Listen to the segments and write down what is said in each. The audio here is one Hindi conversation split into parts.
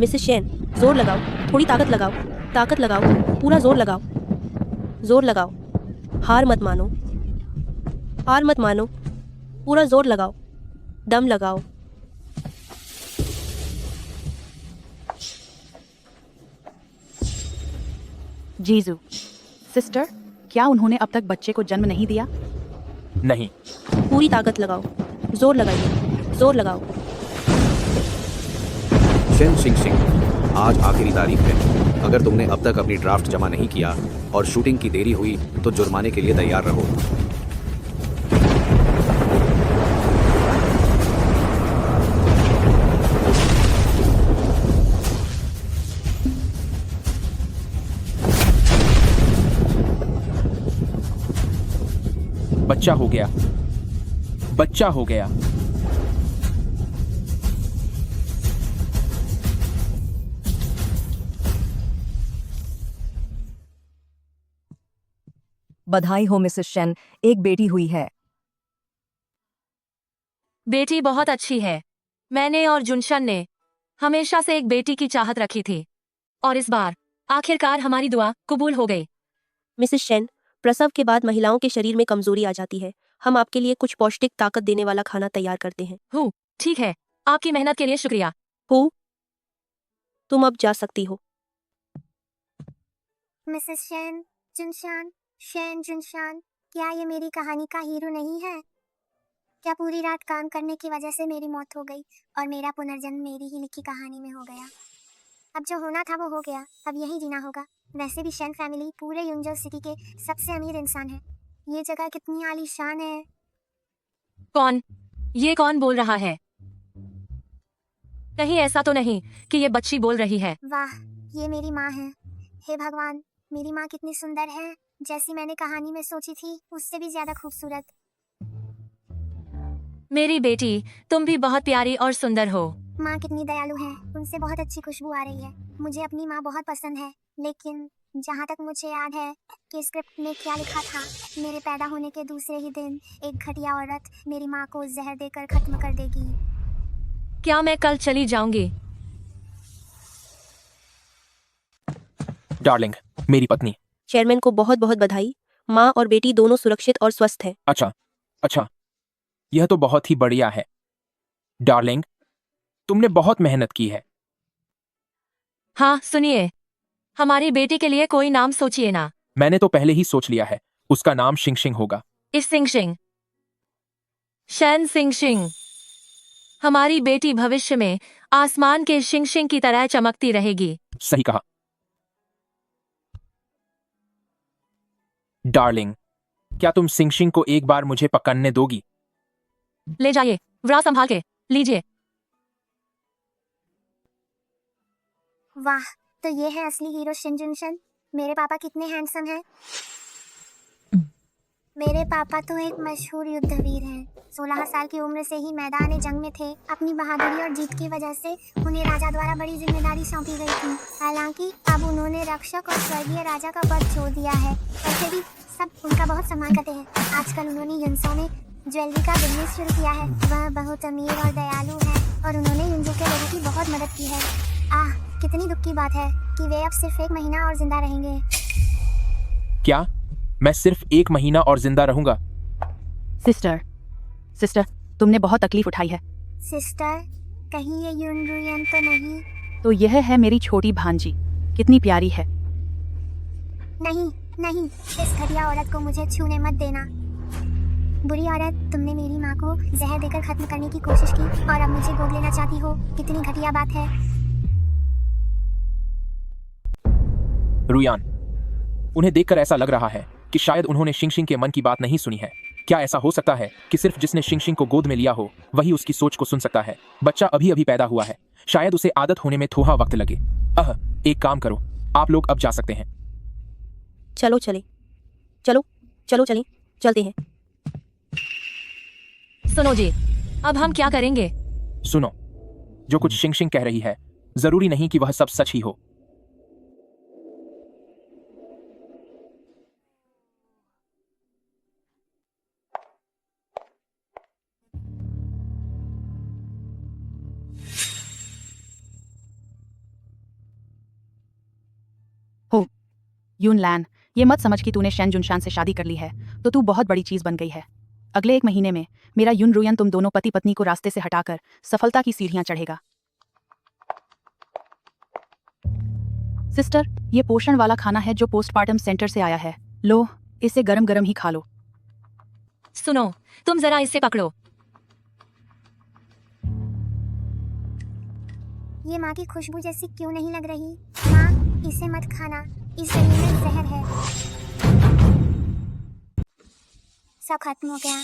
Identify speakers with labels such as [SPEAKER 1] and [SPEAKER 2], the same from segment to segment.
[SPEAKER 1] मिसेस शेन, जोर लगाओ, थोड़ी ताकत लगाओ, ताकत लगाओ, पूरा जोर लगाओ, जोर लगाओ, हार मत मानो, हार मत मानो, पूरा जोर लगाओ, दम लगाओ।
[SPEAKER 2] जीजू, सिस्टर, क्या उन्होंने अब तक बच्चे को जन्म नहीं दिया?
[SPEAKER 3] नहीं।
[SPEAKER 1] पूरी ताकत लगाओ, जोर लगाइए, जोर लगाओ।
[SPEAKER 4] शेन सिंह सिंह, आज आखिरी तारीख है। अगर तुमने अब तक अपनी ड्राफ्ट जमा नहीं किया और शूटिंग की देरी हुई तो जुर्माने के लिए तैयार रहो।
[SPEAKER 3] बच्चा हो गया, बच्चा हो गया।
[SPEAKER 5] बधाई हो मिसेस शेन, एक बेटी हुई है।
[SPEAKER 6] बेटी बहुत अच्छी है। मैंने और जुनशन ने हमेशा से एक बेटी की चाहत रखी थी और इस बार आखिरकार हमारी दुआ कबूल हो गई।
[SPEAKER 1] मिसेस शेन, प्रसव के बाद महिलाओं के शरीर में कमजोरी आ जाती है। हम आपके लिए कुछ पौष्टिक ताकत देने वाला खाना तैयार करते हैं।
[SPEAKER 6] ठीक है, आपकी मेहनत के लिए शुक्रिया।
[SPEAKER 1] तुम अब जा सकती हो।
[SPEAKER 7] मिसेस शेन, जुनशान, शेन जुनशान, क्या ये मेरी कहानी का हीरो नहीं है? क्या पूरी रात काम करने की वजह से मेरी मौत हो गई और मेरा पुनर्जन्म मेरी ही लिखी कहानी में हो गया? अब जो होना था वो हो गया, अब यही जीना होगा। वैसे भी शेन फैमिली पूरे यूंजो सिटी के सबसे अमीर इंसान है। ये जगह कितनी आलीशान है।
[SPEAKER 6] कौन बोल रहा है? कहीं ऐसा तो नहीं कि ये बच्ची बोल रही है?
[SPEAKER 7] वाह, ये मेरी माँ है। हे भगवान, मेरी माँ कितनी सुंदर है, जैसी मैंने कहानी में सोची थी उससे भी ज्यादा खूबसूरत।
[SPEAKER 6] मेरी बेटी, तुम भी बहुत प्यारी और सुंदर हो।
[SPEAKER 7] माँ कितनी दयालु है, उनसे बहुत अच्छी खुशबू आ रही है। मुझे अपनी माँ बहुत पसंद है, लेकिन जहाँ तक मुझे याद है कि स्क्रिप्ट में क्या लिखा था, मेरे पैदा होने के दूसरे ही दिन एक घटिया औरत मेरी माँ को जहर देकर खत्म कर देगी।
[SPEAKER 6] क्या मैं कल चली जाऊंगी?
[SPEAKER 3] डार्लिंग, मेरी पत्नी।
[SPEAKER 1] चेयरमैन को बहुत बहुत बधाई। माँ और बेटी दोनों सुरक्षित और स्वस्थ हैं।
[SPEAKER 3] अच्छा, यह तो बहुत ही बढ़िया है। डार्लिंग, तुमने बहुत मेहनत की है।
[SPEAKER 6] हाँ सुनिए, हमारी बेटी के लिए कोई नाम सोचिए ना।
[SPEAKER 3] मैंने तो पहले ही सोच लिया है, उसका नाम शिंग शिंग होगा।
[SPEAKER 6] इस सिंग सिंग, शेन सिंग सिंग। हमारी बेटी भविष्य में आसमान के शिंग शिंग की तरह चमकती रहेगी।
[SPEAKER 3] सही कहा। डार्लिंग, क्या तुम सिंग शिंग को एक बार मुझे पकड़ने दोगी?
[SPEAKER 6] ले जाइए, वरा संभाल के लीजिए।
[SPEAKER 7] वाह, तो ये है असली हीरो शिन जुनशन। मेरे पापा कितने हैंडसम हैं। मेरे पापा तो एक मशहूर युद्धवीर हैं। 16 साल की उम्र से ही मैदान जंग में थे। अपनी बहादुरी और जीत की वजह से उन्हें राजा द्वारा बड़ी जिम्मेदारी सौंपी गई थी। हालांकि अब उन्होंने रक्षक और स्वर्गीय राजा का पद छोड़ दिया है, वैसे भी सब उनका बहुत सम्मान करते हैं। आजकल उन्होंने युंसो में ज्वेलरी का बिजनेस शुरू किया है। वह बहुत अमीर और दयालु है और उन्होंने युंजो के लोगों की बहुत मदद की है। कितनी दुख की बात है कि वे अब सिर्फ 1 महीना और जिंदा रहेंगे।
[SPEAKER 3] क्या मैं सिर्फ 1 महीना और जिंदा रहूंगा?
[SPEAKER 2] सिस्टर, तुमने बहुत तकलीफ उठाई है।
[SPEAKER 7] सिस्टर, कहीं ये युनरुयन तो नहीं?
[SPEAKER 2] तो यह है मेरी छोटी भांजी, कितनी प्यारी है।
[SPEAKER 7] नहीं, इस घटिया औरत को मुझे छूने मत देना। बुरी औरत, तुमने मेरी माँ को जहर देकर खत्म करने की कोशिश की और अब मुझे गोद लेना चाहती हो। कितनी घटिया बात है।
[SPEAKER 3] रुयान, उन्हें देखकर ऐसा लग रहा है कि शायद उन्होंने शिंग शिंग के मन की बात नहीं सुनी है। क्या ऐसा हो सकता है कि सिर्फ जिसने शिंग शिंग को गोद में लिया हो वही उसकी सोच को सुन सकता है? बच्चा अभी अभी पैदा हुआ है, शायद उसे आदत होने में थोड़ा वक्त लगे। एक काम करो, आप लोग अब जा सकते हैं।
[SPEAKER 1] चलो चले, चलते हैं।
[SPEAKER 6] सुनो जी, अब हम क्या करेंगे?
[SPEAKER 3] सुनो, जो कुछ शिंग शिंग कह रही है जरूरी नहीं कि वह सब सच ही हो।
[SPEAKER 2] यून लैन, ये मत समझ कि तूने शेन जुनशान से शादी कर ली है तो तू बहुत बड़ी चीज बन गई है। अगले 1 महीने में मेरा यून रुयन तुम दोनों पति पत्नी को रास्ते से हटाकर सफलता की सीढ़ियां चढ़ेगा। सिस्टर, ये पोषण वाला खाना है जो पोस्टमार्टम सेंटर से आया है। लो, इसे गरम गरम ही खा लो।
[SPEAKER 6] सुनो, तुम जरा इसे पकड़ो।
[SPEAKER 7] ये माँ की खुशबू जैसी क्यों नहीं लग रही? माँ, इसे मत खाना, इस दही में जहर है। सब खत्म हो गया।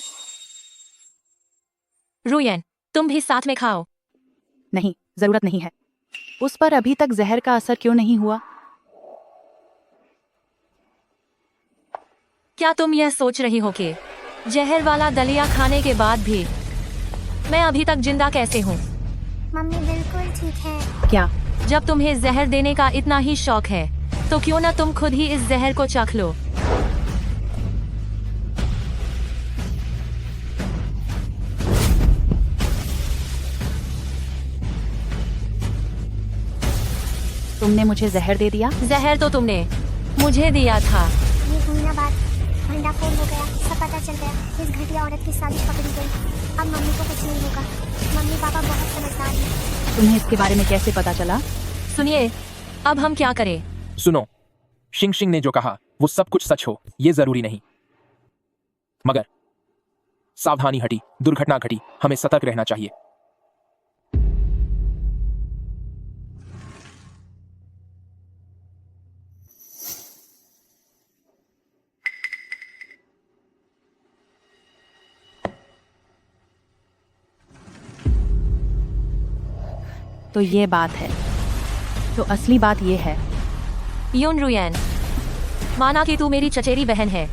[SPEAKER 6] रुयन, तुम भी साथ में खाओ।
[SPEAKER 2] नहीं, जरूरत नहीं है। उस पर अभी तक जहर का असर क्यों नहीं हुआ?
[SPEAKER 6] क्या तुम यह सोच रही हो कि जहर वाला दलिया खाने के बाद भी मैं अभी तक जिंदा कैसे हूँ?
[SPEAKER 7] मम्मी बिल्कुल ठीक है।
[SPEAKER 2] क्या?
[SPEAKER 6] जब तुम्हें जहर देने का इतना ही शौक है तो क्यों ना तुम खुद ही इस जहर को चख लो।
[SPEAKER 2] तुमने मुझे जहर दे दिया?
[SPEAKER 6] जहर तो तुमने मुझे दिया था।
[SPEAKER 7] ये हुई ना बात, भंडाफोड़ हो गया, सब पता चल गया। इस घटिया औरत की साजिश पकड़ी गई। अब मम्मी को कुछ नहीं होगा। मम्मी पापा बहुत समझदार हैं।
[SPEAKER 2] तुम्हें इसके बारे में कैसे पता चला?
[SPEAKER 6] सुनिए, अब हम क्या करें?
[SPEAKER 3] सुनो, शिंगशिंग ने जो कहा वो सब कुछ सच हो ये जरूरी नहीं, मगर सावधानी हटी, दुर्घटना घटी, हमें सतर्क रहना चाहिए।
[SPEAKER 2] तो ये बात है। तो असली बात ये है।
[SPEAKER 6] यून रुयन, माना कि तू मेरी चचेरी बहन है,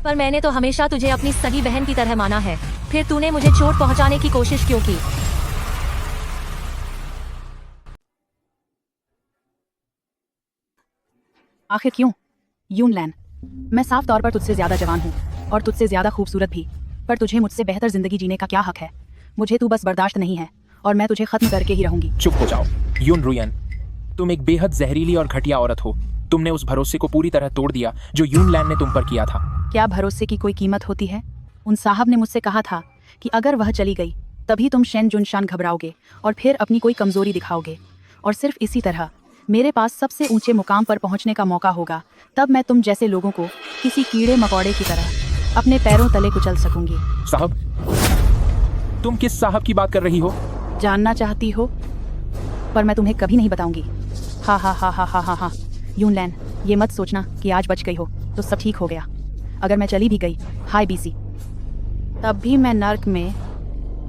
[SPEAKER 6] पर मैंने तो हमेशा तुझे अपनी सगी बहन की तरह माना है। फिर तूने मुझे चोट पहुंचाने की कोशिश क्यों की?
[SPEAKER 2] आखिर क्यों? यून लैन, मैं साफ तौर पर तुझसे ज्यादा जवान हूँ और तुझसे ज्यादा खूबसूरत भी, पर तुझे मुझसे बेहतर जिंदगी जीने का क्या हक है? मुझे तू बस बर्दाश्त नहीं है और मैं तुझे खत्म करके ही रहूंगी।
[SPEAKER 3] चुप हो जाओ यून रुयन, तुम एक बेहद जहरीली और घटिया औरत हो। तुमने उस भरोसे को पूरी तरह तोड़ दिया जो यून लैन ने तुम पर किया था।
[SPEAKER 2] क्या भरोसे की कोई कीमत होती है? उन साहब ने मुझसे कहा था कि अगर वह चली गई तभी तुम शेन जुनशान घबराओगे और फिर अपनी कोई कमजोरी दिखाओगे, और सिर्फ इसी तरह मेरे पास सबसे ऊंचे मुकाम पर पहुंचने का मौका होगा। तब मैं तुम जैसे लोगों को किसी कीड़े मकोड़े की तरह अपने पैरों तले कुचल सकूंगी।
[SPEAKER 3] साहब, तुम किस साहब की बात कर रही हो?
[SPEAKER 2] जानना चाहती हो? पर मैं तुम्हें कभी नहीं बताऊंगी। हा हा हा हा हा हा हा। यून लैन, ये मत सोचना कि आज बच गई हो तो सब ठीक हो गया। अगर मैं चली भी गई, हाय बीसी, तब भी मैं नर्क में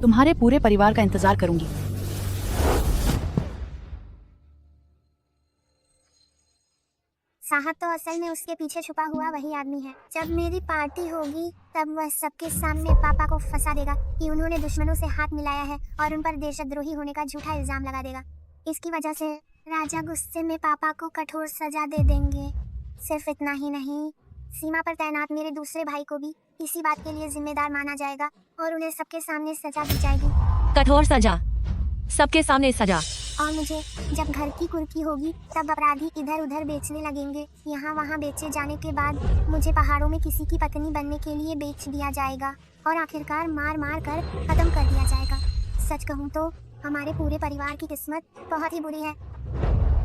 [SPEAKER 2] तुम्हारे पूरे परिवार का इंतजार करूंगी।
[SPEAKER 7] साहब तो असल में उसके पीछे छुपा हुआ वही आदमी है। जब मेरी पार्टी होगी तब वह सबके सामने पापा को फंसा देगा कि उन्होंने दुश्मनों से हाथ मिलाया है और उन पर देशद्रोही होने का झूठा इल्जाम लगा देगा। इसकी वजह से राजा गुस्से में पापा को कठोर सजा दे देंगे। सिर्फ इतना ही नहीं, सीमा पर तैनात मेरे दूसरे भाई को भी इसी बात के लिए जिम्मेदार माना जाएगा और उन्हें सबके सामने सजा दी जाएगी।
[SPEAKER 6] कठोर सजा? सबके सामने सजा?
[SPEAKER 7] और मुझे जब घर की कुर्की होगी तब अपराधी इधर उधर बेचने लगेंगे। यहाँ वहाँ बेचे जाने के बाद मुझे पहाड़ों में किसी की पत्नी बनने के लिए बेच दिया जाएगा और आखिरकार मार मार कर खत्म कर दिया जाएगा। सच कहूँ तो हमारे पूरे परिवार की किस्मत बहुत ही बुरी है।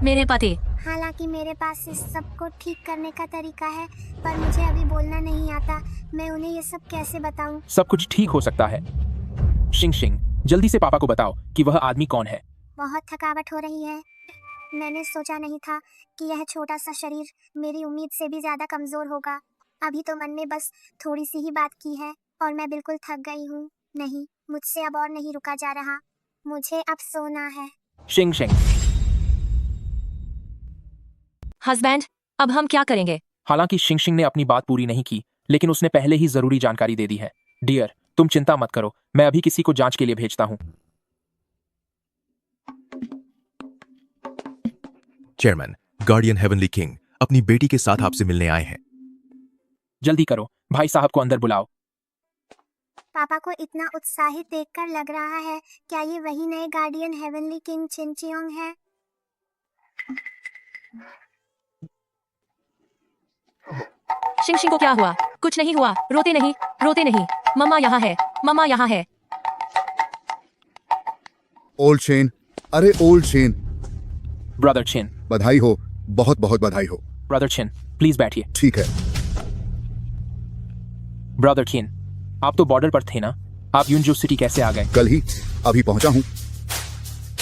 [SPEAKER 6] मेरे पति?
[SPEAKER 7] हालांकि मेरे पास इस सब को ठीक करने का तरीका है, पर मुझे अभी बोलना नहीं आता। मैं उन्हें ये सब कैसे बताऊं?
[SPEAKER 3] सब कुछ ठीक हो सकता है। शिंगशिंग, जल्दी से पापा को बताओ कि वह आदमी कौन है।
[SPEAKER 7] बहुत थकावट हो रही है। मैंने सोचा नहीं था कि यह छोटा सा शरीर मेरी उम्मीद से भी ज्यादा कमजोर होगा। अभी तो मन में बस थोड़ी सी ही बात की है और मैं बिल्कुल थक गई हूँ। नहीं, मुझसे अब और नहीं रुका जा रहा। मुझे अब सोना है।
[SPEAKER 3] शिंगशिंग,
[SPEAKER 6] हस्बैंड, अब हम क्या करेंगे?
[SPEAKER 3] हालांकि शिंगशिंग ने अपनी बात पूरी नहीं की, लेकिन उसने पहले ही जरूरी जानकारी दे दी है। डियर, तुम चिंता मत करो, मैं अभी किसी को जांच के लिए भेजता हूँ।
[SPEAKER 8] चेयरमैन, गार्डियन हेवनली किंग अपनी बेटी के साथ आपसे मिलने आए हैं।
[SPEAKER 3] जल्दी करो, भाई साहब को अंदर बुलाओ।
[SPEAKER 7] पापा को इतना उत्साहित देखकर लग रहा है, क्या ये वही नए गार्डियन हेवनली किंग चिनचियोंग है?
[SPEAKER 6] शिंगशिंग को क्या हुआ? कुछ नहीं हुआ, रोते नहीं, रोते नहीं। मम्मा यहाँ है, मम्मा यहाँ है।
[SPEAKER 9] ओल्ड शेन, अरे ओल्ड शेन,
[SPEAKER 3] ब्रदर चिन,
[SPEAKER 9] बधाई हो, बहुत बहुत बधाई हो।
[SPEAKER 3] ब्रदर चिन, प्लीज बैठिए।
[SPEAKER 9] ठीक है,
[SPEAKER 3] ब्रदर चिन, आप तो बॉर्डर पर थे ना, आप यूनजू सिटी कैसे आ गए?
[SPEAKER 9] कल ही अभी पहुंचा हूं।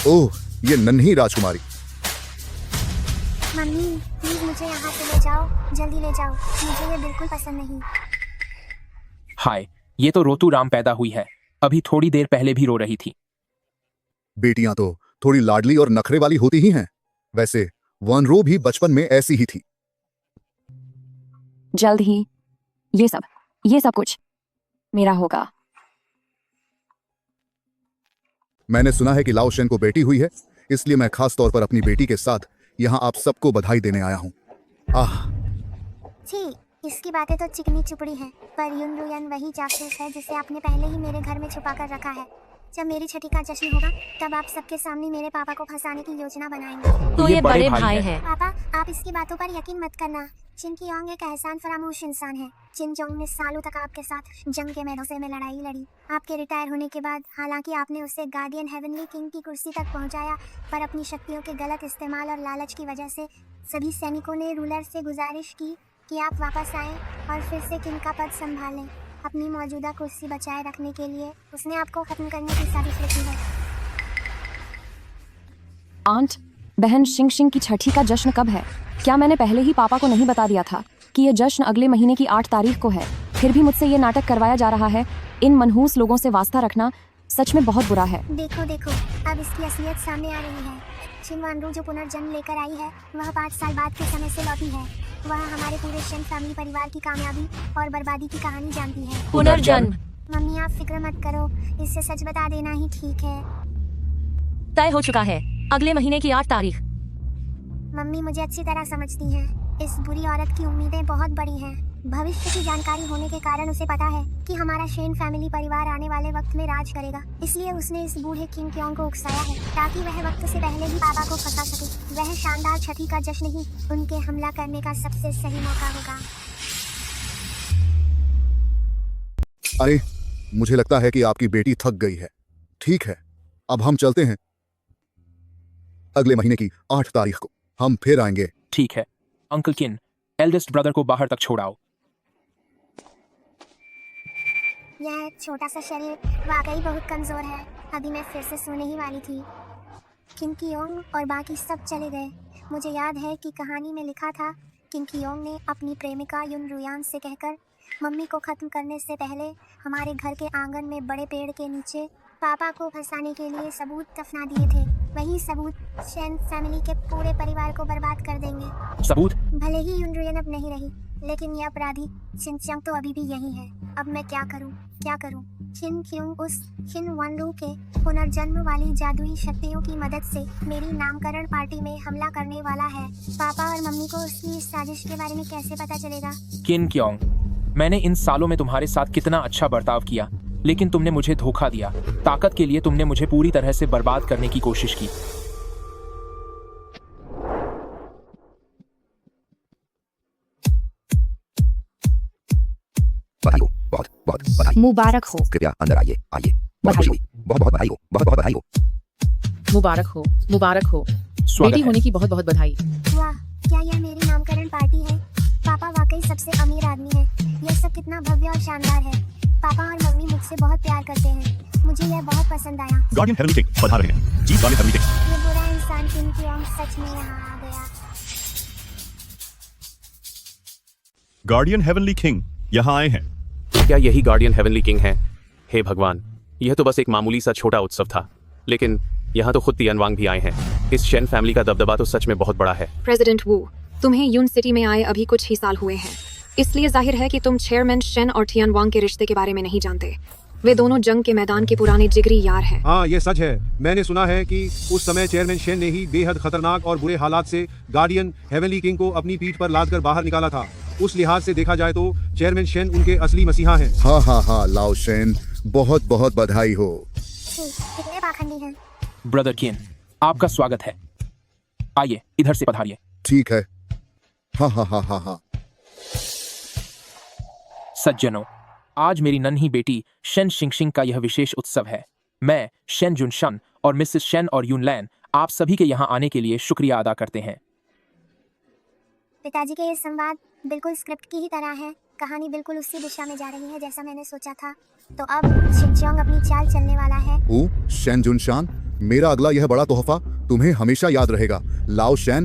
[SPEAKER 9] ओह, ये नन्ही राजकुमारी।
[SPEAKER 7] मम्मी प्लीज मुझे यहाँ से ले जाओ, जल्दी ले जाओ, मुझे ये बिल्कुल पसंद नहीं।
[SPEAKER 3] हाय, ये तो रोतू राम पैदा हुई है, अभी थोड़ी देर पहले भी रो रही थी।
[SPEAKER 9] बेटियां तो थोड़ी लाडली और नखरे वाली होती ही हैं। वैसे वनरो भी बचपन में ऐसी ही थी।
[SPEAKER 10] जल्द ही ये सब कुछ मेरा होगा।
[SPEAKER 9] मैंने सुना है कि लाओ शेन को बेटी हुई है, इसलिए मैं खास तौर पर अपनी बेटी के साथ यहाँ आप सबको बधाई देने आया हूँ। आह,
[SPEAKER 7] छी, इसकी बातें तो चिकनी चुपड़ी हैं, पर युन रुयन वही जासूस है जिसे आपने पहले ही मेरे घर में छुपा कर रखा है। जब मेरी छठी का जश्न होगा तब आप सबके सामने मेरे पापा को फंसाने की योजना बनाएंगे।
[SPEAKER 6] तो ये बड़े भाई हैं।
[SPEAKER 7] पापा, आप इसकी बातों पर यकीन मत करना। चिन कियोंग एक एहसान फरामोश इंसान है। चिन जोंग ने सालों तक आपके साथ जंग के मैदान में लड़ाई लड़ी। आपके रिटायर होने के बाद हालांकि आपने उसे गार्डियन हेवनली किंग की कुर्सी तक पहुंचाया, पर अपनी शक्तियों के गलत इस्तेमाल और लालच की वजह से सभी सैनिकों ने रूलर से गुजारिश की कि आप वापस आएं और फिर से किंग का पद संभालें। अपनी मौजूदा कुर्सी बचाए रखने के लिए उसने आपको खत्म करने की साजिश रची है।
[SPEAKER 10] आंट, बहन शिंगशिंग की छठी का जश्न कब है? क्या मैंने पहले ही पापा को नहीं बता दिया था कि यह जश्न अगले महीने की 8 तारीख को है? फिर भी मुझसे ये नाटक करवाया जा रहा है। इन मनहूस लोगों से वास्ता रखना सच में बहुत बुरा है।
[SPEAKER 7] देखो देखो, अब इसकी असलियत सामने आ रही है। चिन वानरू जो पुनर्जन्म लेकर आई है, वह 5 साल बाद के समय से लौटी है। वह हमारे पूरे शेन फैमिली परिवार की कामयाबी और बर्बादी की कहानी जानती है।
[SPEAKER 6] पुनर्जन्म
[SPEAKER 7] मम्मी आप फिक्र मत करो, इससे सच बता देना ही ठीक है।
[SPEAKER 6] तय हो चुका है, अगले महीने की 8 तारीख।
[SPEAKER 7] मम्मी मुझे अच्छी तरह समझती हैं। इस बुरी औरत की उम्मीदें बहुत बड़ी हैं। भविष्य की जानकारी होने के कारण उसे पता है कि हमारा शेन फैमिली परिवार आने वाले वक्त में राज करेगा। इसलिए उसने इस बूढ़े किंग क्योंग को उकसाया है ताकि वह वक्त से पहले ही पापा को फंसा सके। वह शानदार छठी का जश्न ही उनके हमला करने का सबसे सही मौका होगा।
[SPEAKER 9] अरे, मुझे लगता है कि आपकी बेटी थक गई है। ठीक है, अब हम चलते हैं। अगले महीने की 8 तारीख को हम फिर आएंगे।
[SPEAKER 3] ठीक है, अंकल किन, एल्डेस्ट ब्रदर को बाहर तक छोड़ाओ।
[SPEAKER 7] यह छोटा सा शरीर वाकई बहुत कमजोर है। अभी मैं फिर से सोने ही वाली थी। किंग कियोंग और बाकी सब चले गए। मुझे याद है कि कहानी में लिखा था किंग कियोंग ने अपनी प्रेमिका युन रुयान से कहकर मम्मी को खत्म करने से पहले हमारे घर के आंगन में बड़े पेड़ के नीचे पापा को फंसाने के लिए सबूत दफना दिए थे। वही सबूत शेन फैमिली के पूरे परिवार को बर्बाद कर देंगे।
[SPEAKER 3] सबूत?
[SPEAKER 7] भले ही युन रुयन अब नहीं रही, लेकिन ये अपराधी शिनचंग तो अभी भी यही है। अब मैं क्या करूं? चिन क्योंग उस चिन वनरू के पुनर्जन्म वाली जादुई शक्तियों की मदद से मेरी नामकरण पार्टी में हमला करने वाला है। पापा और मम्मी को उसकी इस साजिश के बारे में कैसे पता चलेगा?
[SPEAKER 3] किन क्योंग, मैंने इन सालों में तुम्हारे साथ कितना अच्छा बर्ताव किया, लेकिन तुमने मुझे धोखा दिया। ताकत के लिए तुमने मुझे पूरी तरह से बर्बाद करने की कोशिश की।
[SPEAKER 4] बधाई हो, बहुत बहुत बधाई।
[SPEAKER 10] मुबारक हो।
[SPEAKER 4] कृपया अंदर आइए, आइए। बहुत खुशी हुई, बहुत बहुत बधाई हो, बहुत बहुत बधाई हो।
[SPEAKER 2] मुबारक हो, मुबारक हो।
[SPEAKER 3] स्वागत
[SPEAKER 2] बेटी
[SPEAKER 3] है।
[SPEAKER 2] होने की बहुत बहुत बधाई।
[SPEAKER 7] वाह, क्या यह मेरी नामकरण पार्टी है? पापा वाकई सबसे अमीर आदमी है। यह सब कितना भव्य और शानदार है। पापा और मम्मी मुझसे बहुत प्यार करते हैं। मुझे यह बहुत पसंद आया।
[SPEAKER 8] गार्डियन हेवनली किंग पधार रहे हैं। जी गार्डियन हेवनली किंग।
[SPEAKER 7] ये बुरा इंसान किंग क्योंग सच में यहाँ आ गया।
[SPEAKER 8] गार्डियन हेवनली किंग यहाँ आए हैं।
[SPEAKER 4] क्या यही गार्डियन हेवनली किंग है? हे भगवान, यह तो बस एक मामूली सा छोटा उत्सव था, लेकिन यहाँ तो खुद तियानवांग भी आए हैं। इस शेन फैमिली का दबदबा तो सच में बहुत बड़ा है।
[SPEAKER 10] प्रेसिडेंट वू, तुम्हें यून सिटी में आए अभी कुछ ही साल हुए हैं, इसलिए जाहिर है कि तुम चेयरमैन शेन और तियानवांग के रिश्ते के बारे में नहीं जानते। वे दोनों जंग के मैदान के पुराने जिगरी यार हैं।
[SPEAKER 11] हाँ, ये सच है। मैंने सुना है कि उस समय चेयरमैन शेन ने ही बेहद खतरनाक और बुरे हालात से गार्डियन हेवनली किंग को अपनी पीठ पर लादकर बाहर निकाला था। उस लिहाज से देखा जाए तो चेयरमैन शेन उनके असली मसीहा हैं।
[SPEAKER 9] हाँ हाँ हाँ, लाओ शेन, बहुत बहुत बधाई हो।
[SPEAKER 7] कितने पाखंडी हैं।
[SPEAKER 3] ब्रदर किन, आपका स्वागत है। आइए, इधर से पधारिए।
[SPEAKER 9] ठीक है। हाँ हाँ हाँ हाँ हाँ।
[SPEAKER 3] सज्जनों, आज मेरी नन्ही बेटी शेन शिंगशिंग का यह विशेष उत्सव है। मैं शेन जुनशान और मिसेस शेन और यूनलैन आप सभी के यहाँ आने के लिए शुक्रिया अदा करते हैं।
[SPEAKER 7] पिताजी के ये संवाद बिल्कुल स्क्रिप्ट की ही तरह है। कहानी बिल्कुल उसी दिशा में जा रही है जैसा मैंने सोचा था। तो अब शिनचोंग अपनी चाल चलने वाला है।
[SPEAKER 9] ओ शेन जुनशान, मेरा अगला यह बड़ा तोहफा तुम्हें हमेशा याद रहेगा। लाओ शेन,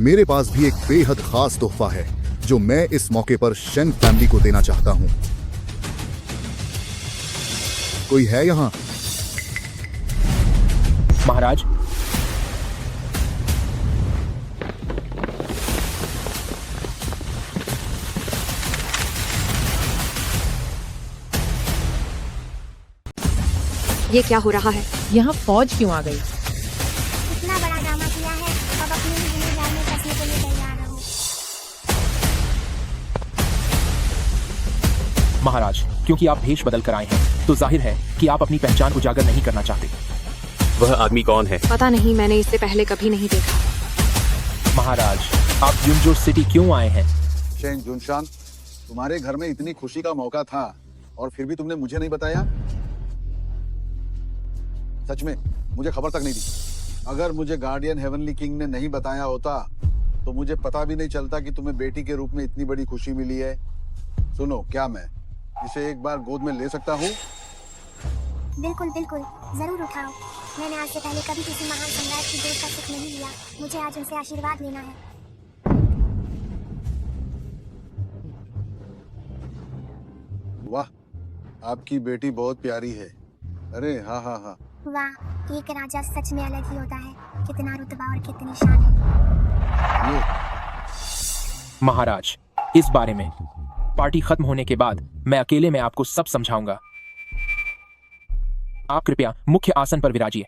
[SPEAKER 9] मेरे पास भी एक बेहद खास तोहफा है जो मैं इस मौके पर शेन फैमिली को देना चाहता हूँ। कोई है यहाँ?
[SPEAKER 3] महाराज,
[SPEAKER 10] ये क्या हो रहा है?
[SPEAKER 12] यहाँ फौज क्यों आ गई?
[SPEAKER 7] इतना बड़ा ड्रामा किया है, अब अपनी ही जिम्मेदारी में फंसने के लिए तैयार रहो।
[SPEAKER 3] महाराज, क्योंकि आप भेष बदल कर आए हैं तो जाहिर है कि आप अपनी पहचान उजागर नहीं करना चाहते।
[SPEAKER 4] वह आदमी कौन है?
[SPEAKER 10] पता नहीं, मैंने इससे पहले कभी नहीं देखा।
[SPEAKER 3] महाराज, आप युनजो सिटी क्यों आए हैं?
[SPEAKER 13] शेन जुनशान, तुम्हारे घर में इतनी खुशी का मौका था और फिर भी तुमने मुझे नहीं बताया। सच में मुझे खबर तक नहीं दी। अगर मुझे गार्डियन हेवनली किंग ने नहीं बताया होता तो मुझे पता भी नहीं चलता कि तुम्हें बेटी के रूप में इतनी बड़ी खुशी मिली है। सुनो, क्या मैं इसे एक बार गोद में ले सकता हूँ?
[SPEAKER 7] बिल्कुल बिल्कुल, जरूर उठाओ। मैंने आज से पहले कभी किसी महान सम्राट की गोद का सुख नहीं लिया। मुझे आज उनसे आशीर्वाद लेना है।
[SPEAKER 13] वाह, आपकी बेटी बहुत प्यारी है। अरे हाँ हाँ हाँ,
[SPEAKER 7] वाह, एक राजा सच में अलग ही होता है। कितना रुतबा और कितनी शान है।
[SPEAKER 13] ये
[SPEAKER 3] महाराज, इस बारे में पार्टी खत्म होने के बाद मैं अकेले में आपको सब समझाऊंगा। आप कृपया मुख्य आसन पर विराजिए।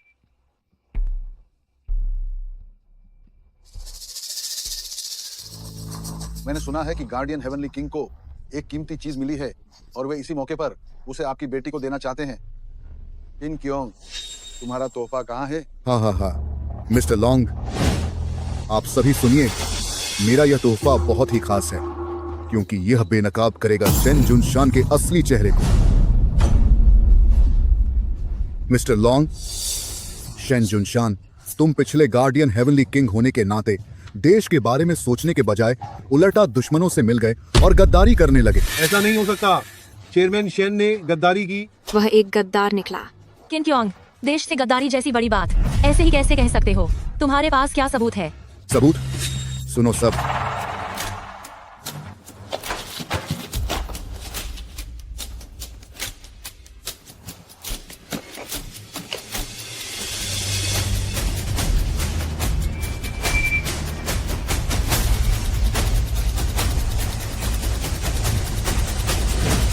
[SPEAKER 13] मैंने सुना है कि गार्डियन हेवनली किंग को एक कीमती चीज मिली है और वे इसी मौके पर उसे आपकी बेटी को देना चाहते हैं। इन क्यों, तुम्हारा तोहफा कहाँ है?
[SPEAKER 9] हाँ हाँ हाँ, मिस्टर लॉन्ग, आप सभी सुनिए। मेरा यह तोहफा बहुत ही खास है क्योंकि यह बेनकाब करेगा शेन जुनशान के असली चेहरे को। मिस्टर लॉन्ग, शेन जुनशान, तुम पिछले गार्डियन हेवनली किंग होने के नाते देश के बारे में सोचने के बजाय उलटा दुश्मनों से मिल गए और गद्दारी करने लगे।
[SPEAKER 11] ऐसा नहीं हो सकता। चेयरमैन शेन ने गद्दारी की।
[SPEAKER 10] वह एक गद्दार निकला।
[SPEAKER 6] किनक्योंग, देश से गद्दारी जैसी बड़ी बात ऐसे ही कैसे कह सकते हो? तुम्हारे पास क्या सबूत है?
[SPEAKER 9] सबूत? सुनो सब।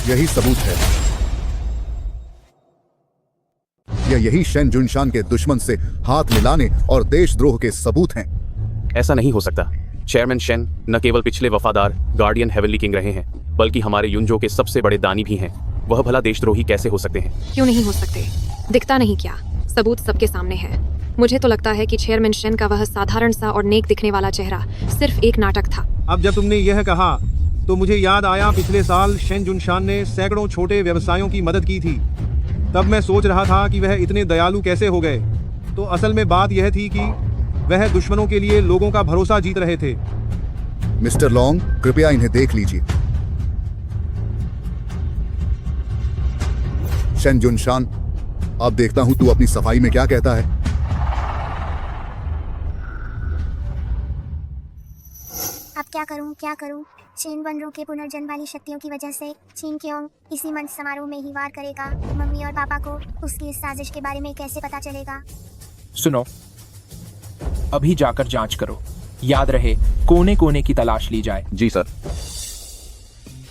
[SPEAKER 9] यही सबूत है। यही शेन जुनशान के दुश्मन से हाथ मिलाने और देशद्रोह के सबूत हैं।
[SPEAKER 4] ऐसा नहीं हो सकता। चेयरमैन शेन न केवल पिछले वफादार गार्डियन हेवनली किंग रहे हैं बल्कि हमारे युनजो के सबसे बड़े दानी भी हैं। वह भला देशद्रोही कैसे हो सकते हैं?
[SPEAKER 10] क्यों नहीं हो सकते? दिखता नहीं क्या? सबूत सबके सामने है। मुझे तो लगता है कि चेयरमैन शेन का वह साधारण सा और नेक दिखने वाला चेहरा सिर्फ एक नाटक था।
[SPEAKER 11] अब जब तुमने यह कहा तो मुझे याद आया, पिछले साल शेन जुनशान ने सैकड़ों छोटे व्यवसायों की मदद की थी। तब मैं सोच रहा था कि वह इतने दयालु कैसे हो गए। तो असल में बात यह थी कि वह दुश्मनों के लिए लोगों का भरोसा जीत रहे थे।
[SPEAKER 9] मिस्टर लॉन्ग, कृपया इन्हें देख लीजिए। शेन जुनशान, अब देखता हूं तू अपनी सफाई में क्या कहता है।
[SPEAKER 7] अब क्या करूं? चेन बनरो के पुनर्जन्म वाली शक्तियों की वजह से चिनक्योंग इसी मंच समारोह में ही वार करेगा। मम्मी और पापा को उसकी इस साजिश के बारे में कैसे पता चलेगा?
[SPEAKER 3] सुनो, अभी जाकर जांच करो। याद रहे, कोने कोने की तलाश ली जाए।
[SPEAKER 4] जी सर।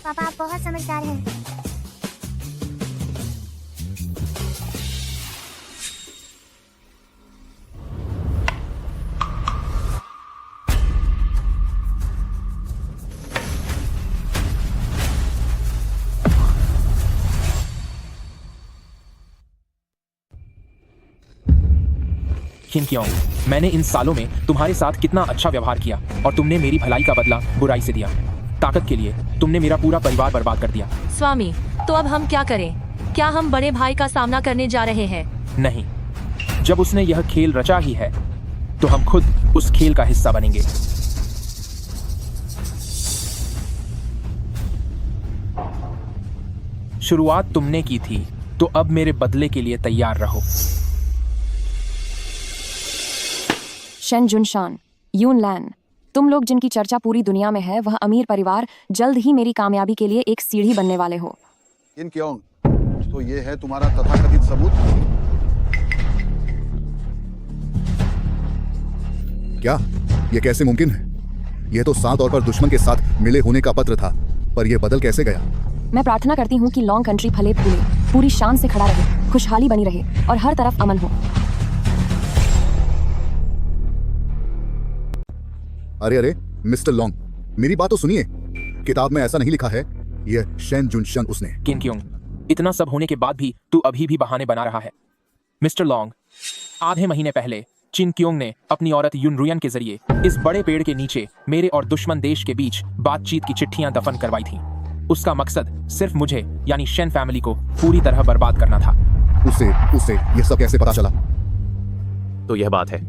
[SPEAKER 7] पापा, आप बहुत समझदार हैं।
[SPEAKER 3] किनक्योंग, मैंने इन सालों में तुम्हारे साथ कितना अच्छा व्यवहार किया और तुमने मेरी भलाई का बदला बुराई से दिया। ताकत के लिए तुमने मेरा पूरा परिवार बर्बाद कर दिया।
[SPEAKER 6] स्वामी, तो अब हम क्या करें? क्या हम बड़े भाई का सामना करने जा रहे हैं?
[SPEAKER 3] नहीं, जब उसने यह खेल रचा ही है तो हम खुद उस खेल का हिस्सा बनेंगे। शुरुआत तुमने की थी तो अब मेरे बदले के लिए तैयार रहो।
[SPEAKER 10] शेन जुनशान, यून लैन, तुम लोग जिनकी चर्चा पूरी दुनिया में है, वह अमीर परिवार जल्द ही मेरी कामयाबी के लिए एक सीढ़ी बनने वाले हो।
[SPEAKER 13] इन क्यों? तो ये है तुम्हारा तथाकथित सबूत?
[SPEAKER 9] क्या ये कैसे मुमकिन है? यह तो साफ तौर पर दुश्मन के साथ मिले होने का पत्र था, पर यह बदल कैसे गया?
[SPEAKER 10] मैं प्रार्थना करती हूँ कि लॉन्ग कंट्री फले फूले, पूरी शान से खड़ा रहे, खुशहाली बनी रहे और हर तरफ अमन हो।
[SPEAKER 9] अरे अरे मिस्टर लॉन्ग, मेरी बात तो सुनिए। किताब में ऐसा नहीं लिखा है। यह शेन जुनशन उसने।
[SPEAKER 3] किन क्यों? इतना सब होने के बाद भी तू अभी भी बहाने बना रहा है। मिस्टर लॉन्ग, आधे महीने पहले चिन क्योंग ने अपनी औरत युन रुयन के जरिए इस बड़े पेड़ के नीचे मेरे और दुश्मन देश के बीच बातचीत की चिट्ठियां दफन करवाई थीं। उसका मकसद सिर्फ मुझे यानी शेन फैमिली को पूरी तरह बर्बाद करना था।
[SPEAKER 9] उसे यह सब कैसे पता चला?
[SPEAKER 4] तो यह बात है,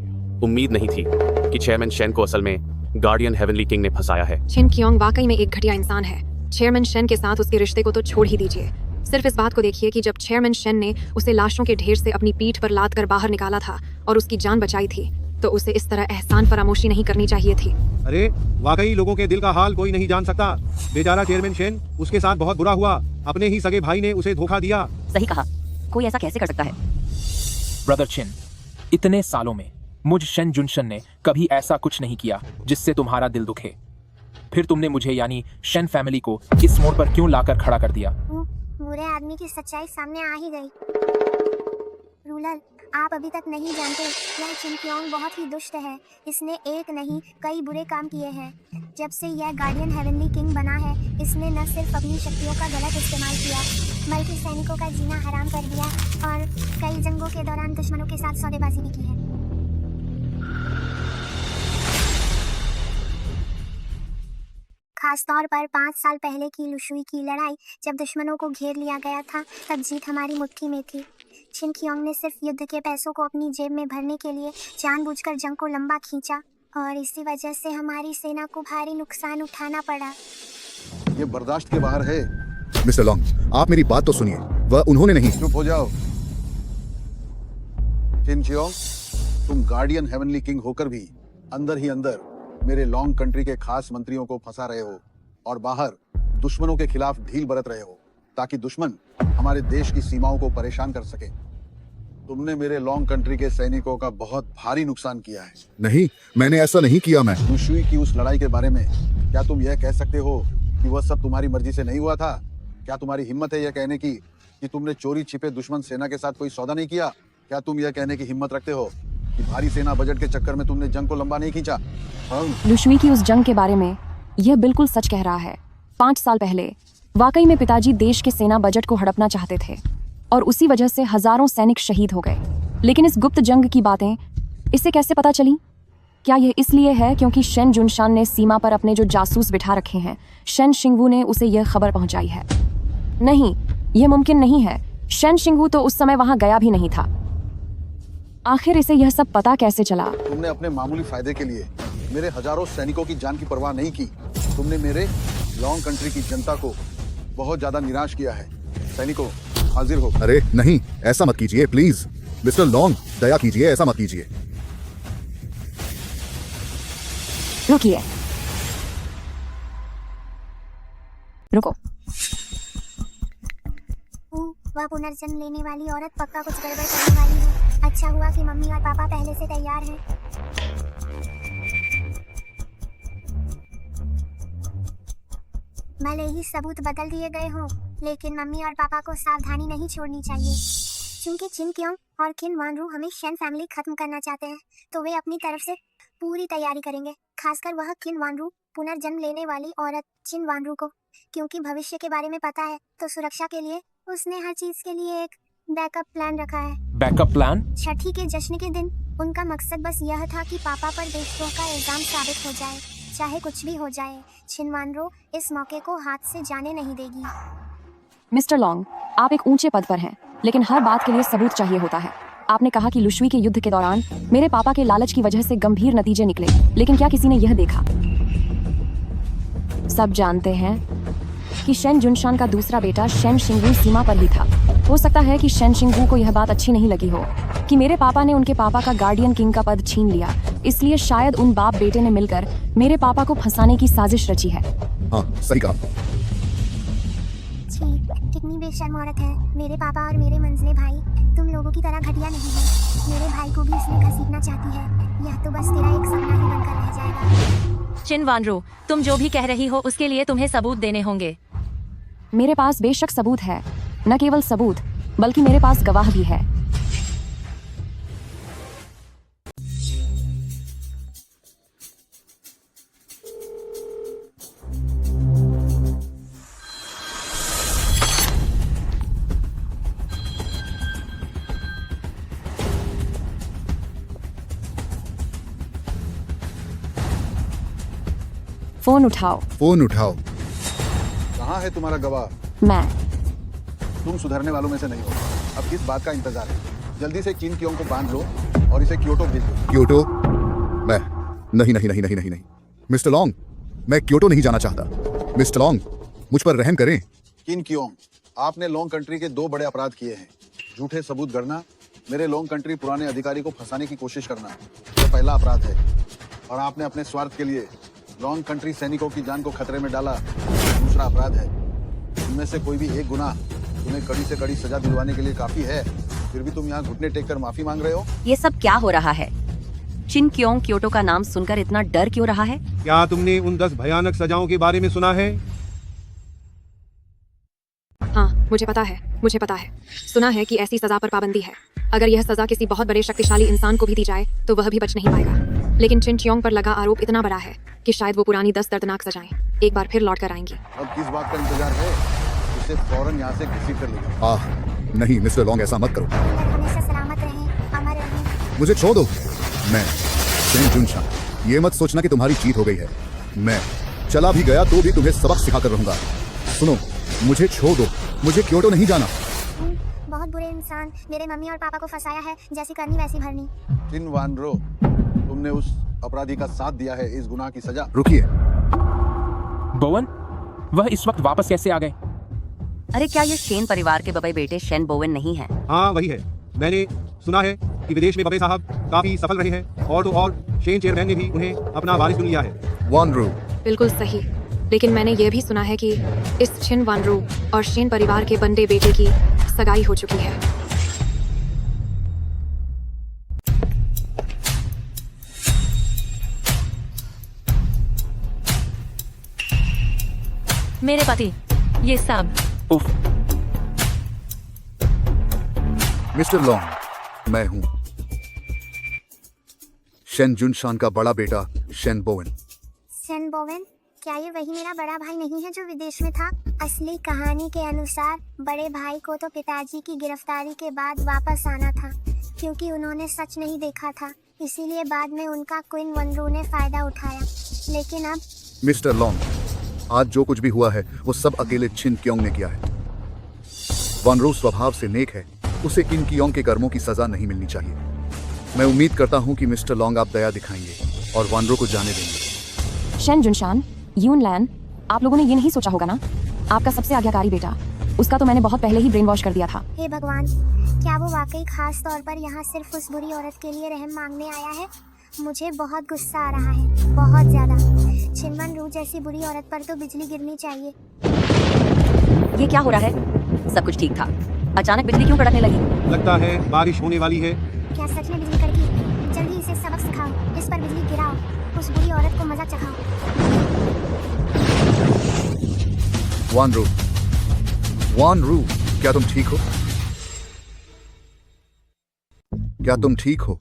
[SPEAKER 4] उम्मीद नहीं थी कि चेयरमैन शेन को असल में गार्डियन हेवनली किंग ने फंसाया है।
[SPEAKER 10] चिन क्योंग वाकई में एक घटिया इंसान है। चेयरमैन शेन के साथ उसके रिश्ते को तो छोड़ ही दीजिए। सिर्फ इस बात को देखिए कि जब चेयरमैन शेन ने उसे लाशों के ढेर से अपनी पीठ पर लाद कर बाहर निकाला था और उसकी जान बचाई थी, तो उसे इस तरह एहसान फरामोशी नहीं करनी चाहिए थी।
[SPEAKER 11] अरे वाकई लोगों के दिल का हाल कोई नहीं जान सकता। बेचारा चेयरमैन शेन, उसके साथ बहुत बुरा हुआ। अपने ही सगे भाई ने उसे धोखा दिया।
[SPEAKER 5] सही कहा, कोई ऐसा कैसे कर सकता है?
[SPEAKER 3] ब्रदर चिन, इतने सालों में मुझ शेन जुनशन ने कभी ऐसा कुछ नहीं किया जिससे तुम्हारा दिल दुखे। फिर तुमने मुझे यानी शेन फैमिली को इस मोड़ पर क्यों लाकर खड़ा कर दिया?
[SPEAKER 7] बुरे आदमी की सच्चाई सामने आ ही गई। रूलर, आप अभी तक नहीं जानते, यह चिन क्योंग बहुत ही दुष्ट है। इसने एक नहीं कई बुरे काम किए हैं। जब से यह गार्डियन हेवनली किंग बना है, इसने न सिर्फ अपनी शक्तियों का गलत इस्तेमाल किया, बल्कि सैनिकों का जीना हराम कर दिया और कई जंगों के दौरान दुश्मनों के साथ सौदेबाजी भी की है। खासतौर पर 5 साल पहले की लुशुई की लड़ाई, जब दुश्मनों को घेर लिया गया था, तब जीत हमारी मुट्ठी में थी। चिन क्योंग ने सिर्फ युद्ध के पैसों को अपनी जेब में भरने के लिए जानबूझकर जंग को लंबा खींचा और इसी वजह से हमारी सेना को भारी नुकसान उठाना पड़ा।
[SPEAKER 13] ये बर्दाश्त के बाहर है।
[SPEAKER 9] मिस्टर लॉन्ग, आप मेरी बात तो सुनिए। वह उन्होंने नहीं।
[SPEAKER 13] चुप हो जाओ। चिन क्योंग, तुम गार्डियन हेवनली किंग होकर भी अंदर ही अंदर मेरे लॉन्ग कंट्री के खास मंत्रियों को फंसा रहे हो और बाहर दुश्मनों के खिलाफ ढील बरत रहे हो ताकि दुश्मन हमारे देश की सीमाओं को परेशान कर सके। तुमने मेरे लॉन्ग कंट्री के सैनिकों का बहुत भारी नुकसान किया है।
[SPEAKER 9] नहीं, मैंने ऐसा नहीं किया। मैं
[SPEAKER 13] लुशुई की उस लड़ाई के बारे में क्या तुम यह कह सकते हो कि वह सब तुम्हारी मर्जी से नहीं हुआ था? क्या तुम्हारी हिम्मत है यह कहने की कि तुमने चोरी छिपे दुश्मन सेना के साथ कोई सौदा नहीं किया? क्या तुम यह कहने की हिम्मत रखते हो कि भारी सेना बजट के चक्कर में तुमने जंग को लंबा नहीं खींचा?
[SPEAKER 10] लुशुई की उस जंग के बारे में यह बिल्कुल सच कह रहा है। 5 साल पहले वाकई में पिताजी देश के सेना बजट को हड़पना चाहते थे और उसी वजह से हजारों सैनिक शहीद हो गए। लेकिन इस गुप्त जंग की बातें इसे कैसे पता चली? क्या यह इसलिए है क्योंकि शेन जुनशान ने सीमा पर अपने जो जासूस बिठा रखे हैं, शेन शिंगवू ने उसे यह खबर पहुंचाई है? नहीं, यह मुमकिन नहीं है। शेन शिंगवू तो उस समय वहां गया भी नहीं था। आखिर इसे यह सब पता कैसे चला?
[SPEAKER 13] तुमने अपने मामूली फायदे के लिए मेरे हजारों सैनिकों की जान की परवाह नहीं की। तुमने मेरे लॉन्ग कंट्री की जनता को बहुत ज्यादा निराश किया है। सैनिकों, हाजिर हो।
[SPEAKER 9] अरे नहीं, ऐसा मत कीजिए प्लीज। मिस्टर लॉन्ग, दया कीजिए, ऐसा मत कीजिए।
[SPEAKER 10] रुकिए, रुको।
[SPEAKER 7] वह पुनर्जन्म लेने वाली औरत पक्का कुछ गड़बड़ करने वाली है। अच्छा हुआ कि मम्मी और पापा पहले से तैयार हैं। भले ही सबूत बदल दिए गए हों, लेकिन मम्मी और पापा को सावधानी नहीं छोड़नी चाहिए। क्योंकि चिन क्योंग और किन वानरू हमें शेन फैमिली खत्म करना चाहते हैं, तो वे अपनी तरफ से पूरी तैयारी करेंगे। खासकर वह किन वानरू, पुनर्जन्म लेने वाली औरत चिन वानरू को, क्योंकि भविष्य के बारे में पता है, तो सुरक्षा के लिए उसने हर चीज के लिए एक बैकअप प्लान रखा है।
[SPEAKER 3] Backup plan?
[SPEAKER 7] छठी के जश्न के दिन उनका मकसद बस यह था कि पापा पर देशद्रोह का इल्जाम साबित हो जाए, चाहे कुछ भी हो जाए। छिनवानरो इस मौके को हाथ से जाने नहीं देगी।
[SPEAKER 10] मिस्टर लॉन्ग, आप एक ऊंचे पद पर हैं, लेकिन हर बात के लिए सबूत चाहिए होता है। आपने कहा कि लुशवी के युद्ध के दौरान मेरे पापा के लालच की वजह से गंभीर नतीजे निकले, लेकिन क्या किसी ने यह देखा? सब जानते हैं कि शेन जुनशान का दूसरा बेटा शेन शिंगू सीमा पर ही था। हो सकता है कि शेन शिंगू को यह बात अच्छी नहीं लगी हो कि मेरे पापा ने उनके पापा का गार्डियन किंग का पद छीन लिया, इसलिए शायद उन बाप बेटे ने मिलकर मेरे पापा को फंसाने की साजिश रची है।
[SPEAKER 9] हाँ, सही कहा।
[SPEAKER 7] छी, कितनी बेशर्म औरत है। मेरे पापा और मेरे मंझले भाई तुम लोगों की तरह घटिया नहीं है। मेरे भाई को भी इसमें घसीटना चाहती है। यह तो बस तेरा एक सपना ही बनकर रह जाएगा।
[SPEAKER 6] चिनवानरो, तुम जो भी कह रही हो उसके लिए तुम्हें सबूत देने होंगे।
[SPEAKER 10] मेरे पास बेशक सबूत है, न केवल सबूत बल्कि मेरे पास गवाह भी है। फोन उठाओ।
[SPEAKER 9] फोन उठाओ।
[SPEAKER 13] कहाँ है तुम्हारा गवाह?
[SPEAKER 10] मैं।
[SPEAKER 13] तुम सुधरने वालों में से नहीं हो। अब किस बात का इंतजार है? जल्दी से चिन कियोंग को बांध लो और इसे क्योटो भेज दो।
[SPEAKER 9] क्योटो? मैं नहीं। मिस्टर लॉन्ग, मैं क्योटो नहीं जाना चाहता। मिस्टर लॉन्ग, मुझ पर रहम करें।
[SPEAKER 13] किन कियोंग, आपने लॉन्ग कंट्री के 2 बड़े अपराध किए हैं। झूठे सबूत गढ़ना, मेरे लॉन्ग कंट्री पुराने अधिकारी को फंसाने की कोशिश करना, यह पहला अपराध है। और आपने अपने स्वार्थ के लिए लॉन्ग कंट्री सैनिकों की जान को खतरे में डाला, दूसरा अपराध है। इनमें से कोई भी एक गुनाह तुम्हें कड़ी से कड़ी सजा दिलवाने के लिए काफी है, फिर भी तुम यहाँ घुटने टेक कर माफी मांग रहे हो।
[SPEAKER 5] ये सब क्या हो रहा है? चिन क्योंग क्योटो का नाम सुनकर इतना डर क्यों रहा है?
[SPEAKER 11] क्या तुमने उन 10 भयानक सजाओं के बारे में सुना है?
[SPEAKER 10] हाँ, मुझे पता है। सुना है कि ऐसी सजा पर पाबंदी है। अगर यह सजा किसी बहुत बड़े शक्तिशाली इंसान को भी दी जाए तो वह भी बच नहीं पाएगा। लेकिन चिन चियोंग पर लगा आरोप इतना बड़ा है कि शायद वो पुरानी 10 दर्दनाक सजाएं एक बार फिर लौट कर आएंगी।
[SPEAKER 13] अब किस बात का इंतजार है? इसे फौरन यहाँ से घसीट कर ले जाओ।
[SPEAKER 9] नहीं मिस्टर लॉन्ग, ऐसा मत करो।
[SPEAKER 7] हमेशा सलामत रहें, अमर रहें।
[SPEAKER 9] मुझे छोड़ दो। मैं शेन जुनशान, ये मत सोचना कि तुम्हारी जीत हो गई है। मैं चला भी गया तो भी तुम्हें सबक सिखाकर रहूंगा। सुनो, मुझे छोड़ दो। मुझे क्योटो नहीं जाना।
[SPEAKER 7] बहुत बुरे इंसान, मेरे मम्मी और पापा को फंसाया है, जैसी करनी वैसी भरनी।
[SPEAKER 13] चिनवानरो, तुमने उस अपराधी का साथ दिया है, इस गुनाह की सजा।
[SPEAKER 9] रुकिए।
[SPEAKER 3] बोवन, वह इस वक्त वापस कैसे आ गए?
[SPEAKER 5] अरे क्या ये शेन परिवार के बबे बेटे शेन बोवेन नहीं है?
[SPEAKER 11] हाँ, वही है। मैंने सुना है कि विदेश में बबे साहब काफी सफल रहे हैं, और तो और शेन चेयरमैन ने भी उन्हें अपना वारिस चुन लिया है।
[SPEAKER 9] वानरू।
[SPEAKER 10] बिल्कुल सही, लेकिन मैंने यह भी सुना है कि इस छिन वानरू और शेन परिवार के बंदे बेटे की सगाई हो चुकी है।
[SPEAKER 6] मेरे पति, ये सब।
[SPEAKER 3] उफ,
[SPEAKER 9] मिस्टर लॉन्ग, मैं हूँ शेन जुनशान का बड़ा बेटा शेन बोवेन।
[SPEAKER 7] Shane Bowen? क्या ये वही मेरा बड़ा भाई नहीं है जो विदेश में था? असली कहानी के अनुसार बड़े भाई को तो पिताजी की गिरफ्तारी के बाद वापस आना था, क्योंकि उन्होंने सच नहीं देखा था। इसीलिए बाद में उनका क्वीन वनरू ने फायदा उठाया। लेकिन अब
[SPEAKER 9] मिस्टर लॉन्ग, आज जो कुछ भी हुआ है वो सब अकेले चिन कियोंग ने किया है। वनरू स्वभाव से नेक है, उसे किन कियोंग के कर्मों की सजा नहीं मिलनी चाहिए। मैं उम्मीद करता हूँ कि मिस्टर लॉन्ग आप दया दिखाएंगे और वनरू को जाने देंगे।
[SPEAKER 10] शेन जुनशान, यून लैन, आप लोगों ने ये नहीं सोचा होगा ना, आपका सबसे आज्ञाकारी बेटा, उसका तो मैंने बहुत पहले ही ब्रेन वॉश कर दिया था।
[SPEAKER 7] हे भगवान, क्या वो वाकई खास तौर पर यहाँ सिर्फ उस बुरी औरत के लिए रहम मांगने आया है? मुझे बहुत गुस्सा आ रहा है, बहुत ज्यादा। छिनवन रू जैसी बुरी औरत पर तो बिजली गिरनी चाहिए।
[SPEAKER 5] ये क्या हो रहा है? सब कुछ ठीक था, अचानक बिजली क्यों कड़कने लगी?
[SPEAKER 11] लगता है बारिश होने वाली है।
[SPEAKER 7] क्या सच में बिजली कड़की? जल्दी इसे सबक सिखाओ, इस पर बिजली गिराओ, उस बुरी औरत को मजा चखाओ।
[SPEAKER 9] वानरू, क्या तुम ठीक हो? क्या तुम ठीक हो?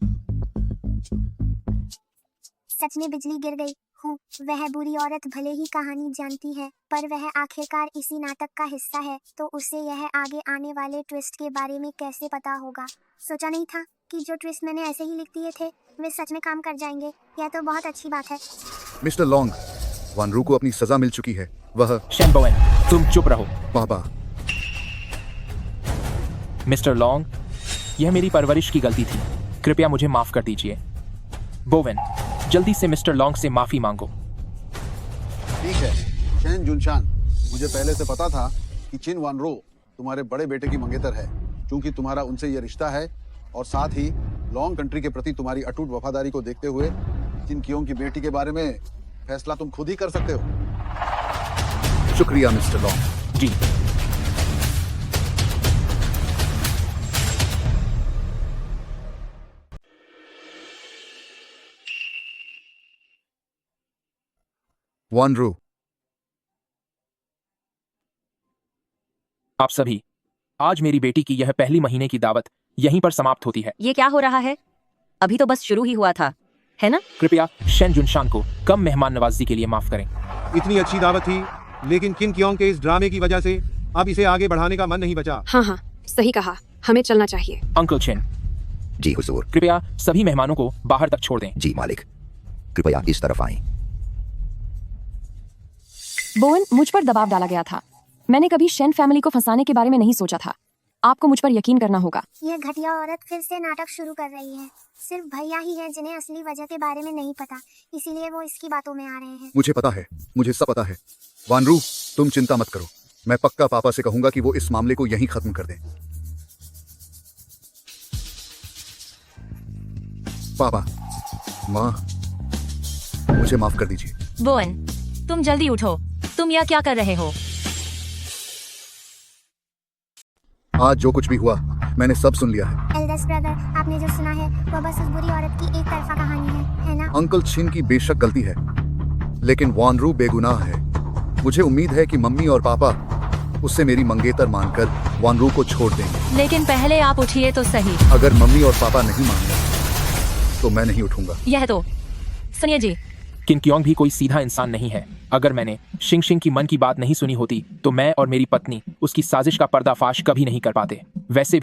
[SPEAKER 7] सच में बिजली गिर गई हूँ। वह बुरी औरत भले ही कहानी जानती है, पर वह आखिरकार इसी नाटक का हिस्सा है, तो उसे यह आगे आने वाले ट्विस्ट के बारे में कैसे पता होगा? सोचा नहीं था कि जो ट्विस्ट मैंने ऐसे ही लिख दिए थे वे सच में काम कर जाएंगे। यह तो बहुत अच्छी बात है।
[SPEAKER 9] मिस्टर लॉन्ग, वानरू को अपनी सजा मिल चुकी है। वह
[SPEAKER 3] शेन बोवेन, तुम चुप रहो।
[SPEAKER 9] पापा,
[SPEAKER 3] मिस्टर लॉन्ग, यह मेरी परवरिश की गलती थी, कृपया मुझे माफ कर दीजिए। बोवेन, जल्दी से मिस्टर लॉन्ग से माफी मांगो।
[SPEAKER 13] ठीक है शेन जुनशान, मुझे पहले से पता था कि चिन वानरो तुम्हारे बड़े बेटे की मंगेतर है। क्योंकि तुम्हारा उनसे यह रिश्ता है और साथ ही लॉन्ग कंट्री के प्रति तुम्हारी अटूट वफादारी को देखते हुए चिन कियोंग की बेटी के बारे में फैसला तुम खुद ही कर सकते हो।
[SPEAKER 9] शुक्रिया मिस्टर लॉन्ग।
[SPEAKER 3] जी।
[SPEAKER 9] वानरू,
[SPEAKER 3] आप सभी, आज मेरी बेटी की यह पहली महीने की दावत यहीं पर समाप्त होती है।
[SPEAKER 5] ये क्या हो रहा है? अभी तो बस शुरू ही हुआ था, है ना?
[SPEAKER 3] कृपया शेन जुनशान को कम मेहमान नवाजी के लिए माफ करें।
[SPEAKER 11] इतनी अच्छी दावत थी, लेकिन किन कियोंग के इस ड्रामे की वजह से अब इसे आगे बढ़ाने का मन नहीं बचा।
[SPEAKER 10] हाँ हाँ, सही कहा, हमें चलना चाहिए।
[SPEAKER 3] अंकल शेन,
[SPEAKER 8] जी हुजूर।
[SPEAKER 3] कृपया सभी मेहमानों को बाहर तक छोड़ दें।
[SPEAKER 8] जी मालिक, कृपया इस तरफ आएं।
[SPEAKER 10] बोवन, मुझ पर दबाव डाला गया था। मैंने कभी शेन फैमिली को फंसाने के बारे में नहीं सोचा था। आपको मुझ पर यकीन करना होगा।
[SPEAKER 7] यह घटिया औरत फिर से नाटक शुरू कर रही है। सिर्फ भैया ही है जिन्हें असली वजह के बारे में नहीं पता, इसीलिए वो इसकी बातों में आ रहे हैं।
[SPEAKER 9] मुझे पता है, मुझे सब पता है। वानरू, तुम चिंता मत करो, मैं पक्का पापा से कहूंगा कि वो इस मामले को यहीं खत्म कर दें। पापा, माँ, मुझे माफ कर दीजिए।
[SPEAKER 6] बोवन, तुम जल्दी उठो, तुम यह क्या कर रहे हो?
[SPEAKER 9] आज जो कुछ भी हुआ मैंने सब सुन लिया है।
[SPEAKER 7] एल्डेस्ट ब्रदर, आपने जो सुना है वो बस उस बुरी औरत की एक तरफा कहानी है ना?
[SPEAKER 9] अंकल छिन की बेशक गलती है, लेकिन वानरू बेगुनाह है। मुझे उम्मीद है कि मम्मी और पापा उससे मेरी मंगेतर मानकर वानरू को छोड़ देंगे।
[SPEAKER 6] लेकिन पहले आप उठिए तो सही।
[SPEAKER 9] अगर मम्मी और पापा नहीं मानेंगे तो मैं नहीं उठूंगा।
[SPEAKER 6] यह तो सुनिए जी,
[SPEAKER 3] किन कियोंग भी कोई सीधा इंसान नहीं है। अगर मैंने शिंगशिंग की मन की बात नहीं सुनी होती तो मैं और मेरी पत्नी उसकी साजिश का पर्दाफाश कभी नहीं कर पाते। वैसे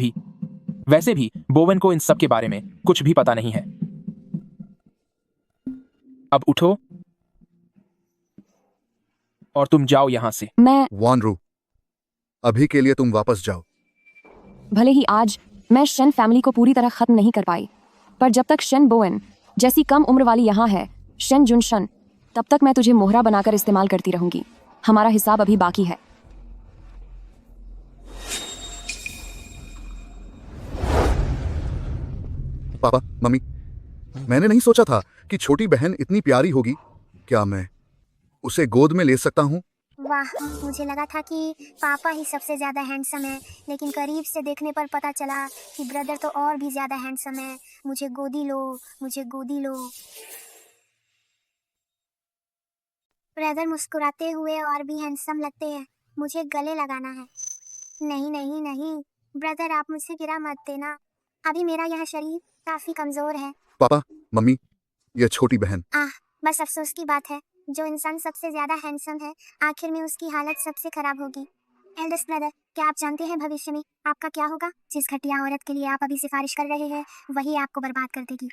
[SPEAKER 3] भी बोवेन को इन सब के बारे में कुछ भी पता नहीं है। अब उठो और तुम जाओ यहां से।
[SPEAKER 10] मैं
[SPEAKER 9] वानरू, अभी के लिए तुम वापस जाओ।
[SPEAKER 10] भले ही आज मैं शेन फैमिली को पूरी तरह खत्म नहीं कर पाई, पर जब तक शेन बोवेन जैसी कम उम्र वाली यहाँ है, शेन जुनशन, तब तक मैं तुझे मोहरा बनाकर इस्तेमाल करती रहूंगी। हमारा हिसाब अभी बाकी है।
[SPEAKER 9] पापा, मम्मी, मैंने नहीं सोचा था कि छोटी बहन इतनी प्यारी होगी। क्या मैं उसे गोद में ले सकता हूँ?
[SPEAKER 7] वाह, मुझे लगा था कि पापा ही सबसे ज्यादा हैंडसम है, लेकिन करीब से देखने पर पता चला कि ब्रदर तो और भी ज्यादा हैंडसम है। मुझे गोदी लो, मुझे गोदी लो। ब्रदर मुस्कुराते हुए और भी हैंडसम लगते हैं। मुझे गले लगाना है। नहीं नहीं नहीं, ब्रदर आप मुझसे गिरा मत देना। अभी मेरा यह शरीर काफी कमजोर है।
[SPEAKER 9] पापा, मम्मी, यह छोटी बहन।
[SPEAKER 7] बस अफसोस की बात है, जो इंसान सबसे ज्यादा हैंडसम है, आखिर में उसकी हालत सबसे खराब होगी। एल्डेस्ट ब्रदर, क्या आप जानते हैं भविष्य में आपका क्या होगा? जिस घटिया औरत के लिए आप अभी सिफारिश कर रहे हैं, वही आपको बर्बाद कर देगी।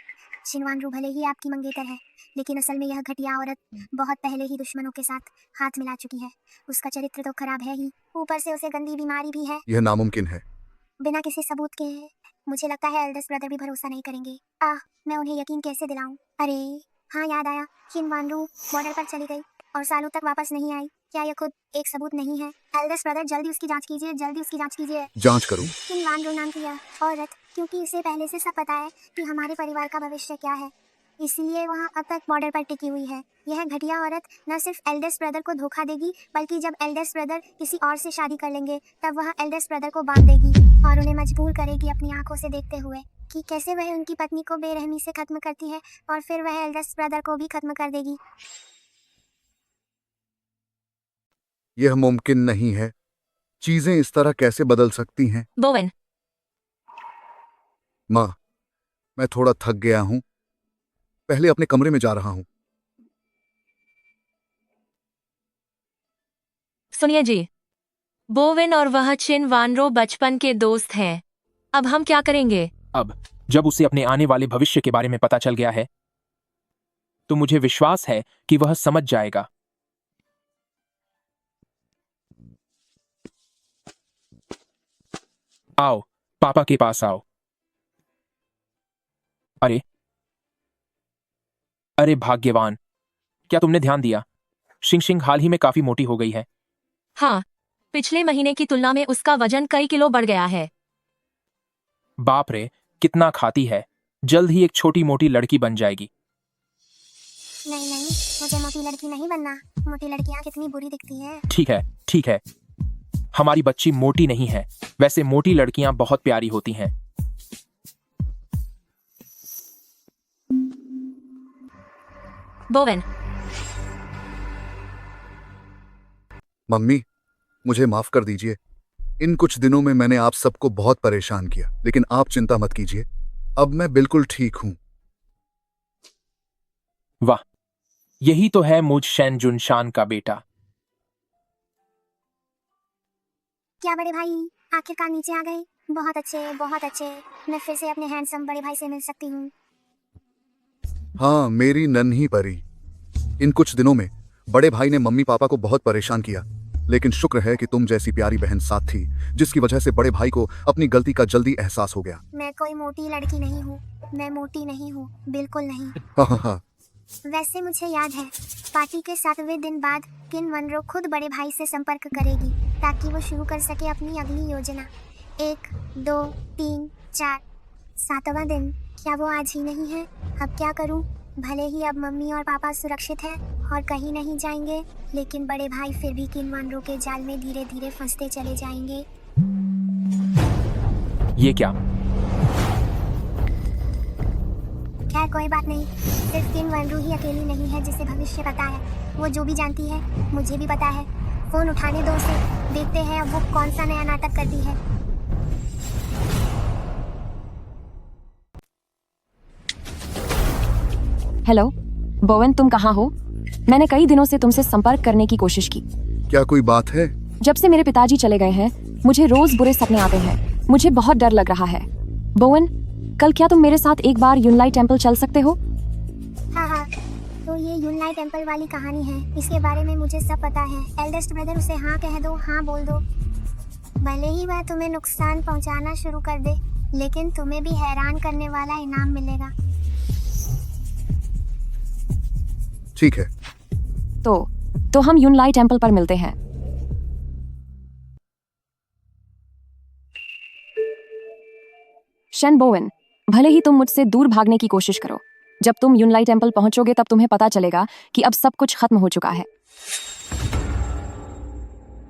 [SPEAKER 7] शिनवानरू भले ही आपकी मंगेतर है, लेकिन असल में यह घटिया औरत बहुत पहले ही दुश्मनों के साथ हाथ मिला चुकी है। उसका चरित्र तो खराब है ही, ऊपर से उसे गंदी बीमारी भी है।
[SPEAKER 9] यह नामुमकिन है।
[SPEAKER 7] बिना किसी सबूत के मुझे लगता है एल्डेस्ट ब्रदर भी भरोसा नहीं करेंगे। मैं उन्हें यकीन कैसे दिलाऊं? अरे हाँ, याद आया, शिनवानरू बॉर्डर पर चली गई और सालों तक वापस नहीं आई। क्या यह खुद एक सबूत नहीं है? एल्डेस्ट ब्रदर, जल्दी उसकी जांच कीजिए, जल्दी उसकी जांच कीजिए।
[SPEAKER 9] जांच करूं?
[SPEAKER 7] शिनवानरू नाम की यह औरत, क्योंकि इसे पहले से सब पता है कि हमारे परिवार का भविष्य क्या है, इसलिए वहाँ अब तक बॉर्डर पर टिकी हुई है। यह घटिया औरत न सिर्फ एल्डेस्ट ब्रदर को धोखा देगी, बल्कि जब एल्डेस्ट ब्रदर किसी और से शादी कर लेंगे तब वह एल्डेस्ट ब्रदर को बांध देगी और उन्हें मजबूर करेगी अपनी आंखों से देखते हुए कि कैसे वह उनकी पत्नी को बेरहमी से खत्म करती है, और फिर वह एल्डेस्ट ब्रदर को भी खत्म कर देगी।
[SPEAKER 9] यह मुमकिन नहीं है। चीजें इस तरह कैसे बदल सकती हैं?
[SPEAKER 6] बोवेन,
[SPEAKER 9] माँ, मैं थोड़ा थक गया हूँ, पहले अपने कमरे में जा रहा हूँ।
[SPEAKER 6] सुनिए जी, बोवेन और वह चिन वानरो बचपन के दोस्त हैं। अब हम क्या करेंगे?
[SPEAKER 3] अब जब उसे अपने आने वाले भविष्य के बारे में पता चल गया है तो मुझे विश्वास है कि वह समझ जाएगा आओ, पापा के पास आओ। अरे अरे भाग्यवान, क्या तुमने ध्यान दिया? शिंगशिंग हाल ही में काफी मोटी हो गई है।
[SPEAKER 6] हाँ, पिछले महीने की तुलना में उसका वजन कई किलो बढ़ गया है।
[SPEAKER 3] बाप रे, कितना खाती है। जल्द ही एक छोटी मोटी लड़की बन जाएगी।
[SPEAKER 7] नहीं नहीं, मुझे मोटी लड़की नहीं बनना। मोटी लड़कियां कितनी बुरी दिखती हैं।
[SPEAKER 3] ठीक है ठीक है, हमारी बच्ची मोटी नहीं है। वैसे मोटी लड़कियां बहुत प्यारी होती हैं।
[SPEAKER 6] बोवेन,
[SPEAKER 9] मम्मी, मुझे माफ कर दीजिए। इन कुछ दिनों में मैंने आप सबको बहुत परेशान किया, लेकिन आप चिंता मत कीजिए, अब मैं बिल्कुल ठीक हूं।
[SPEAKER 3] वाह, यही तो है मुझ शेन जुनशान का बेटा।
[SPEAKER 7] क्या बड़े भाई, आखिरकार नीचे आ गए? बहुत अच्छे बहुत अच्छे। मैं फिर से अपने हैंडसम बड़े भाई से मिल सकती हूँ।
[SPEAKER 9] हाँ मेरी नन्ही परी, इन कुछ दिनों में बड़े भाई ने मम्मी पापा को बहुत परेशान किया, लेकिन शुक्र है कि तुम जैसी प्यारी बहन साथ थी, जिसकी वजह से बड़े भाई को अपनी गलती का जल्दी एहसास हो गया।
[SPEAKER 7] मैं कोई मोटी लड़की नहीं हूँ, मैं मोटी नहीं हूँ, बिल्कुल नहीं।
[SPEAKER 9] हाँ।
[SPEAKER 7] वैसे मुझे याद है, पार्टी के 7वें दिन बाद किन मनरो खुद बड़े भाई से संपर्क करेगी ताकि वो शुरू कर सके अपनी अगली योजना। 1 2 3 4 7वां दिन, क्या वो आज ही नहीं है? अब क्या करूं? भले ही अब मम्मी और पापा सुरक्षित हैं और कहीं नहीं जाएंगे, लेकिन बड़े भाई फिर भी किन मनरो के जाल में धीरे धीरे फंसते चले जाएंगे।
[SPEAKER 3] ये क्या?
[SPEAKER 7] खैर कोई बात नहीं, सिर्फ किन वनरू ही अकेली नहीं है जिसे भविष्य पता है। वो जो भी जानती है मुझे भी पता है। फोन उठाने दो उसे, देखते हैं अब वो कौन सा नया नाटक करती है।
[SPEAKER 10] हेलो बोवेन, तुम कहाँ हो? मैंने कई दिनों से तुमसे संपर्क करने की कोशिश की।
[SPEAKER 9] क्या कोई बात है?
[SPEAKER 10] जब से मेरे पिताजी चले गए हैं मुझे रोज बुरे सपने आते हैं। मुझे बहुत डर लग रहा है। बोवेन, कल क्या तुम मेरे साथ एक बार यूनलाई टेम्पल चल सकते हो?
[SPEAKER 7] हाँ, तो ये यूनलाई टेम्पल वाली कहानी है, इसके बारे में मुझे सब पता है। एल्डेस्ट ब्रदर, उसे हाँ कह दो, हाँ बोल दो। भले ही वह तुम्हें नुकसान पहुंचाना शुरू कर दे, लेकिन तुम्हें भी हैरान करने वाला इनाम मिलेगा।
[SPEAKER 9] ठीक है।
[SPEAKER 10] तो हम यूनलाई टेम्पल पर मिलते हैं। शन बोवेन, भले ही तुम मुझसे दूर भागने की कोशिश करो, जब तुम यूनलाई टेम्पल पहुंचोगे तब तुम्हें पता चलेगा कि अब सब कुछ खत्म हो चुका है।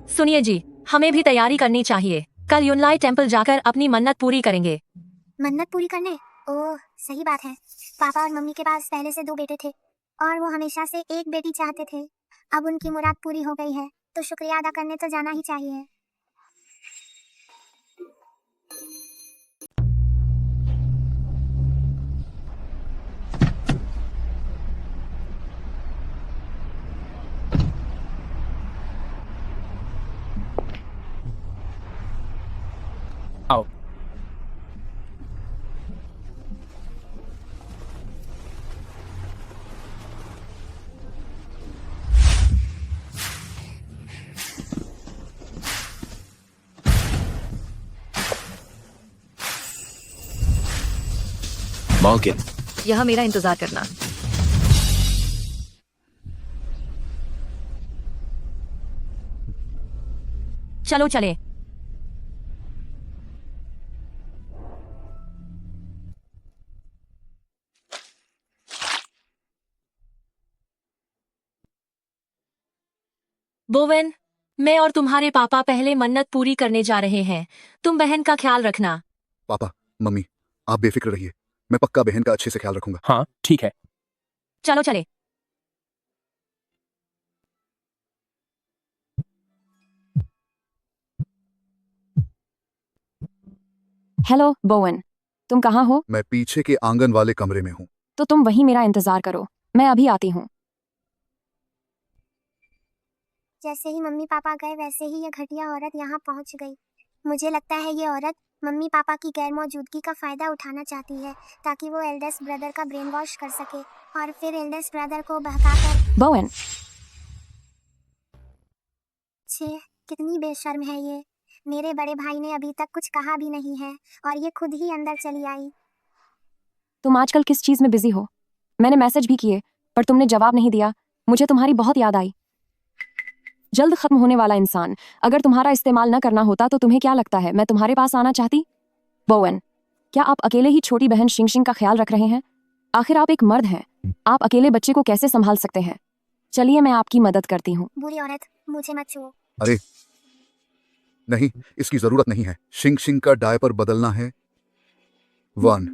[SPEAKER 6] सुनिए जी, हमें भी तैयारी करनी चाहिए। कल यूनलाई टेम्पल जाकर अपनी मन्नत पूरी करेंगे।
[SPEAKER 7] मन्नत पूरी करने? ओह सही बात है। पापा और मम्मी के पास पहले से 2 बेटे थे और वो हमेशा से एक बेटी चाहते थे। अब उनकी मुराद पूरी हो गई है, तो शुक्रिया अदा करने तो जाना ही चाहिए।
[SPEAKER 3] आओ।
[SPEAKER 5] मॉर्गन, यहाँ मेरा इंतजार करना।
[SPEAKER 6] चलो चले। बोवेन, मैं और तुम्हारे पापा पहले मन्नत पूरी करने जा रहे हैं। तुम बहन का ख्याल रखना।
[SPEAKER 9] पापा, मम्मी, आप बेफिक्र रहिए, मैं पक्का बहन का अच्छे से ख्याल रखूंगा।
[SPEAKER 3] हाँ ठीक है।
[SPEAKER 6] चलो चले।
[SPEAKER 10] हेलो बोवेन, तुम कहाँ हो?
[SPEAKER 9] मैं पीछे के आंगन वाले कमरे में हूँ।
[SPEAKER 10] तो तुम वहीं मेरा इंतजार करो, मैं अभी आती हूँ।
[SPEAKER 7] जैसे ही मम्मी पापा गए वैसे ही ये घटिया औरत यहाँ पहुँच गई। मुझे लगता है ये औरत मम्मी पापा की गैर मौजूदगी का फायदा उठाना चाहती है ताकि वो एल्डेस्ट ब्रदर का ब्रेन वॉश कर सके और फिर एल्डेस्ट ब्रदर को बहकाकर।
[SPEAKER 10] बोवेन,
[SPEAKER 7] छे, कितनी बेशर्म है ये। मेरे बड़े भाई ने अभी तक कुछ कहा भी नहीं है और ये खुद ही अंदर चली आई।
[SPEAKER 10] तुम आजकल किस चीज में बिजी हो? मैंने मैसेज भी किए पर तुमने जवाब नहीं दिया। मुझे तुम्हारी बहुत याद आई। जल्द खत्म होने वाला इंसान, अगर तुम्हारा इस्तेमाल न करना होता तो तुम्हें क्या लगता है मैं तुम्हारे पास आना चाहती? बोवन, क्या आप अकेले ही छोटी बहन शिंगशिंग का ख्याल रख रहे हैं? आखिर आप एक मर्द हैं, आप अकेले बच्चे को कैसे संभाल सकते हैं? चलिए मैं आपकी मदद करती हूँ।
[SPEAKER 7] बुरी औरत, मुझे मत छुओ।
[SPEAKER 9] अरे नहीं, इसकी जरूरत नहीं है। शिंगशिंग का डायपर बदलना है। वन,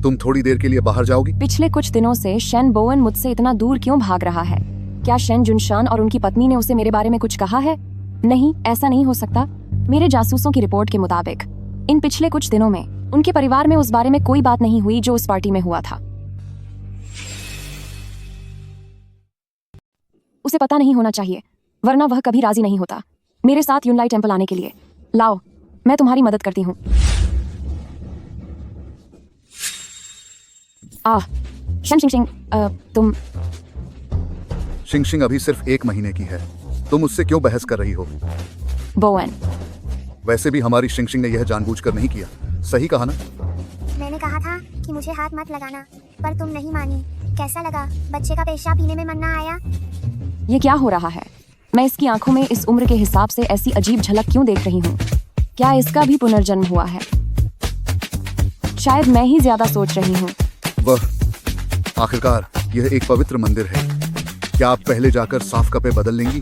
[SPEAKER 9] तुम थोड़ी देर के लिए बाहर जाओगी?
[SPEAKER 10] पिछले कुछ दिनों से शेन बोवन मुझसे इतना दूर क्यों भाग रहा है? क्या शेन जुनशान और उनकी पत्नी ने उसे मेरे बारे में कुछ कहा है? नहीं, ऐसा नहीं हो सकता। मेरे जासूसों की रिपोर्ट के मुताबिक इन पिछले कुछ दिनों में उनके परिवार में उस बारे में कोई बात नहीं हुई जो उस पार्टी में हुआ था। उसे पता नहीं होना चाहिए, वरना वह कभी राजी नहीं होता मेरे साथ यूनलाई टेंपल आने के लिए। लाओ, मैं तुम्हारी मदद करती हूँ। शेन शिंगशिंग, तुम
[SPEAKER 9] शिंगशिंग अभी सिर्फ 1 महीने की है, तुम उससे क्यों बहस कर रही हो?
[SPEAKER 10] बोवन,
[SPEAKER 9] वैसे भी हमारी शिंगशिंग ने यह जानबूझकर नहीं किया, सही कहा ना?
[SPEAKER 7] मैंने कहा था कि मुझे हाथ मत लगाना, पर तुम नहीं मानी। कैसा लगा? बच्चे का पेशाब पीने में मन ना आया?
[SPEAKER 10] ये क्या हो रहा है? मैं इसकी आंखों में इस उम्र के हिसाब से ऐसी अजीब झलक क्यों देख रही हूँ? क्या इसका भी पुनर्जन्म हुआ है? शायद मैं ही ज्यादा सोच रही हूँ।
[SPEAKER 9] वह, आखिरकार यह एक पवित्र मंदिर है। क्या आप पहले जाकर साफ कपड़े बदल लेंगी?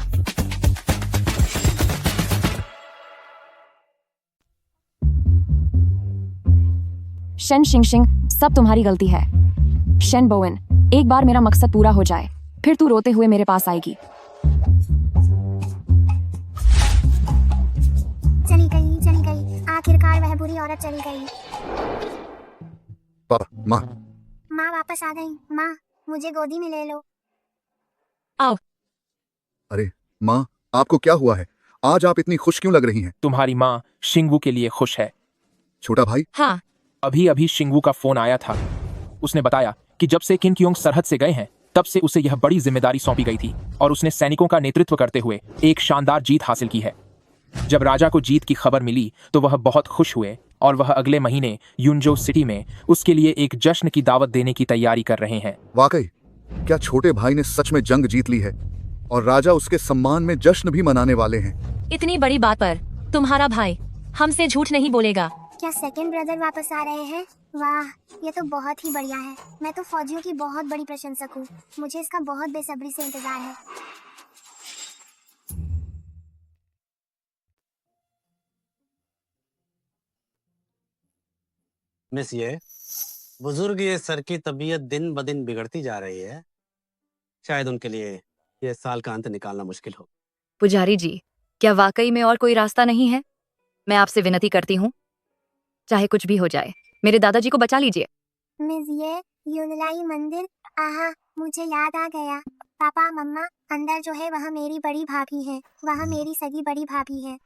[SPEAKER 10] शेन शिंगशिंग, सब तुम्हारी गलती है। शेन बोवन, एक बार मेरा मकसद पूरा हो जाए, फिर तू रोते हुए मेरे पास आएगी।
[SPEAKER 7] चली गई। आखिरकार वह बुरी औरत चली गई।
[SPEAKER 9] पापा, माँ
[SPEAKER 7] वापस आ गई। माँ, मुझे गोदी में ले लो।
[SPEAKER 6] आओ।
[SPEAKER 9] अरे माँ, आपको क्या हुआ है? आज आप इतनी खुश क्यों लग रही हैं?
[SPEAKER 3] तुम्हारी माँ शिंगवू के लिए खुश है।
[SPEAKER 9] छोटा भाई?
[SPEAKER 6] हाँ,
[SPEAKER 3] अभी शिंगवू का फोन आया था। उसने बताया कि जब से किन क्योंग सरहद से गए हैं तब से उसे यह बड़ी जिम्मेदारी सौंपी गई थी और उसने सैनिकों का नेतृत्व करते हुए एक शानदार जीत हासिल की है। जब राजा को जीत की खबर मिली तो वह बहुत खुश हुए और वह अगले महीने यूनजो सिटी में उसके लिए एक जश्न की दावत देने की तैयारी कर रहे हैं।
[SPEAKER 9] वाकई, क्या छोटे भाई ने सच में जंग जीत ली है और राजा उसके सम्मान में जश्न भी मनाने वाले हैं?
[SPEAKER 6] इतनी बड़ी बात पर तुम्हारा भाई हमसे झूठ नहीं बोलेगा।
[SPEAKER 7] क्या सेकंड ब्रदर वापस आ रहे हैं? वाह, ये तो बहुत ही बढ़िया है। मैं तो फौजियों की बहुत बड़ी प्रशंसक हूँ। मुझे इसका बहुत बेसब्री से इंतजार है।
[SPEAKER 12] मिस, ये बुजुर्ग ये सर की तबीयत दिन ब दिन बिगड़ती जा रही है। शायद उनके लिए ये साल का अंत निकालना मुश्किल हो।
[SPEAKER 5] पुजारी जी, क्या वाकई में और कोई रास्ता नहीं है? मैं आपसे विनती करती हूँ, चाहे कुछ भी हो जाए, मेरे दादाजी को बचा लीजिए।
[SPEAKER 7] मिस, ये यूनलाई मंदिर, आहा, मुझे याद आ गया। पापा मम्मा, अंदर जो है वह मेरी बड़ी भाभी है। वह मेरी सगी बड़ी भाभी है।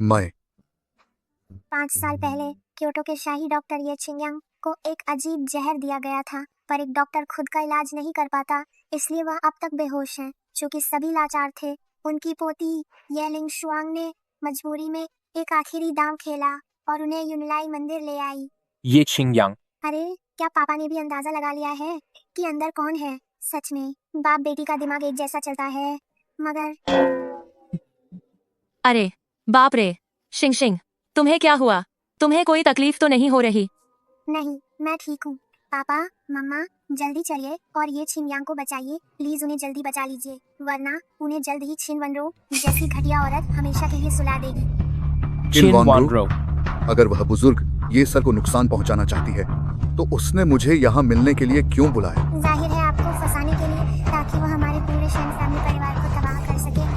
[SPEAKER 9] मैं
[SPEAKER 7] 5 साल पहले क्योटो के शाही डॉक्टर ये छिंगयांग को एक अजीब जहर दिया गया था, पर एक डॉक्टर खुद का इलाज नहीं कर पाता, इसलिए वह अब तक बेहोश हैं। चूंकि सभी लाचार थे, उनकी पोती ये लिंग शुआंग ने मजबूरी में एक आखिरी दांव खेला और उन्हें यूनलाई मंदिर ले आई।
[SPEAKER 3] ये छिंगयांग।
[SPEAKER 7] अरे, क्या पापा ने भी अंदाजा लगा लिया है कि अंदर कौन है? सच में बाप बेटी का दिमाग एक जैसा चलता है, मगर
[SPEAKER 6] अरे बाप रे, शिंगशिंग, तुम्हें क्या हुआ? तुम्हें कोई तकलीफ तो नहीं हो रही?
[SPEAKER 7] नहीं, मैं ठीक हूँ। पापा मम्मा, जल्दी चलिए और ये छिंगयांग को बचाइए। प्लीज उन्हें जल्दी बचा लीजिए, वरना उन्हें जल्द ही छिन वनरो जैसी घटिया औरत हमेशा के लिए सुला देगी।
[SPEAKER 9] चिन वानरो, अगर वह बुजुर्ग ये सर को नुकसान पहुंचाना चाहती है तो उसने मुझे यहाँ मिलने के लिए क्यों बुलाया?
[SPEAKER 7] जाहिर है आपको फंसाने के लिए, ताकि वो हमारे पूरे शेन फैमिली परिवार को तबाह कर सके।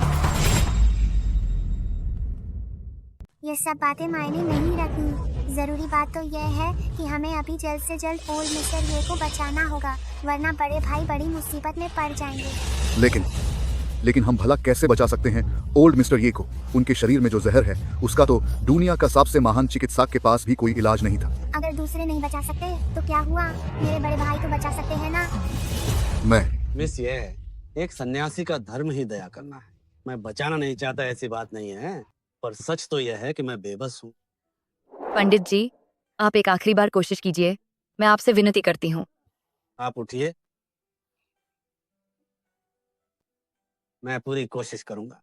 [SPEAKER 7] ये सब बातें मायने नहीं रखती। जरूरी बात तो यह है कि हमें अभी जल्द से जल्द ओल्ड मिस्टर ये को बचाना होगा, वरना बड़े भाई बड़ी मुसीबत में पड़ जाएंगे।
[SPEAKER 9] लेकिन हम भला कैसे बचा सकते हैं ओल्ड मिस्टर ये को? उनके शरीर में जो जहर है उसका तो दुनिया का सबसे महान चिकित्सक के पास भी कोई इलाज नहीं था।
[SPEAKER 7] अगर दूसरे नहीं बचा सकते तो क्या हुआ, मेरे बड़े भाई तो बचा सकते हैं ना।
[SPEAKER 9] मैं
[SPEAKER 12] मिस, ये एक सन्यासी का धर्म ही दया करना है। मैं बचाना नहीं चाहता ऐसी बात नहीं है, पर सच तो यह है कि मैं बेबस हूँ।
[SPEAKER 5] पंडित जी, आप एक आखिरी बार कोशिश कीजिए, मैं आपसे विनती करती हूँ।
[SPEAKER 12] आप उठिए, मैं पूरी कोशिश करूंगा।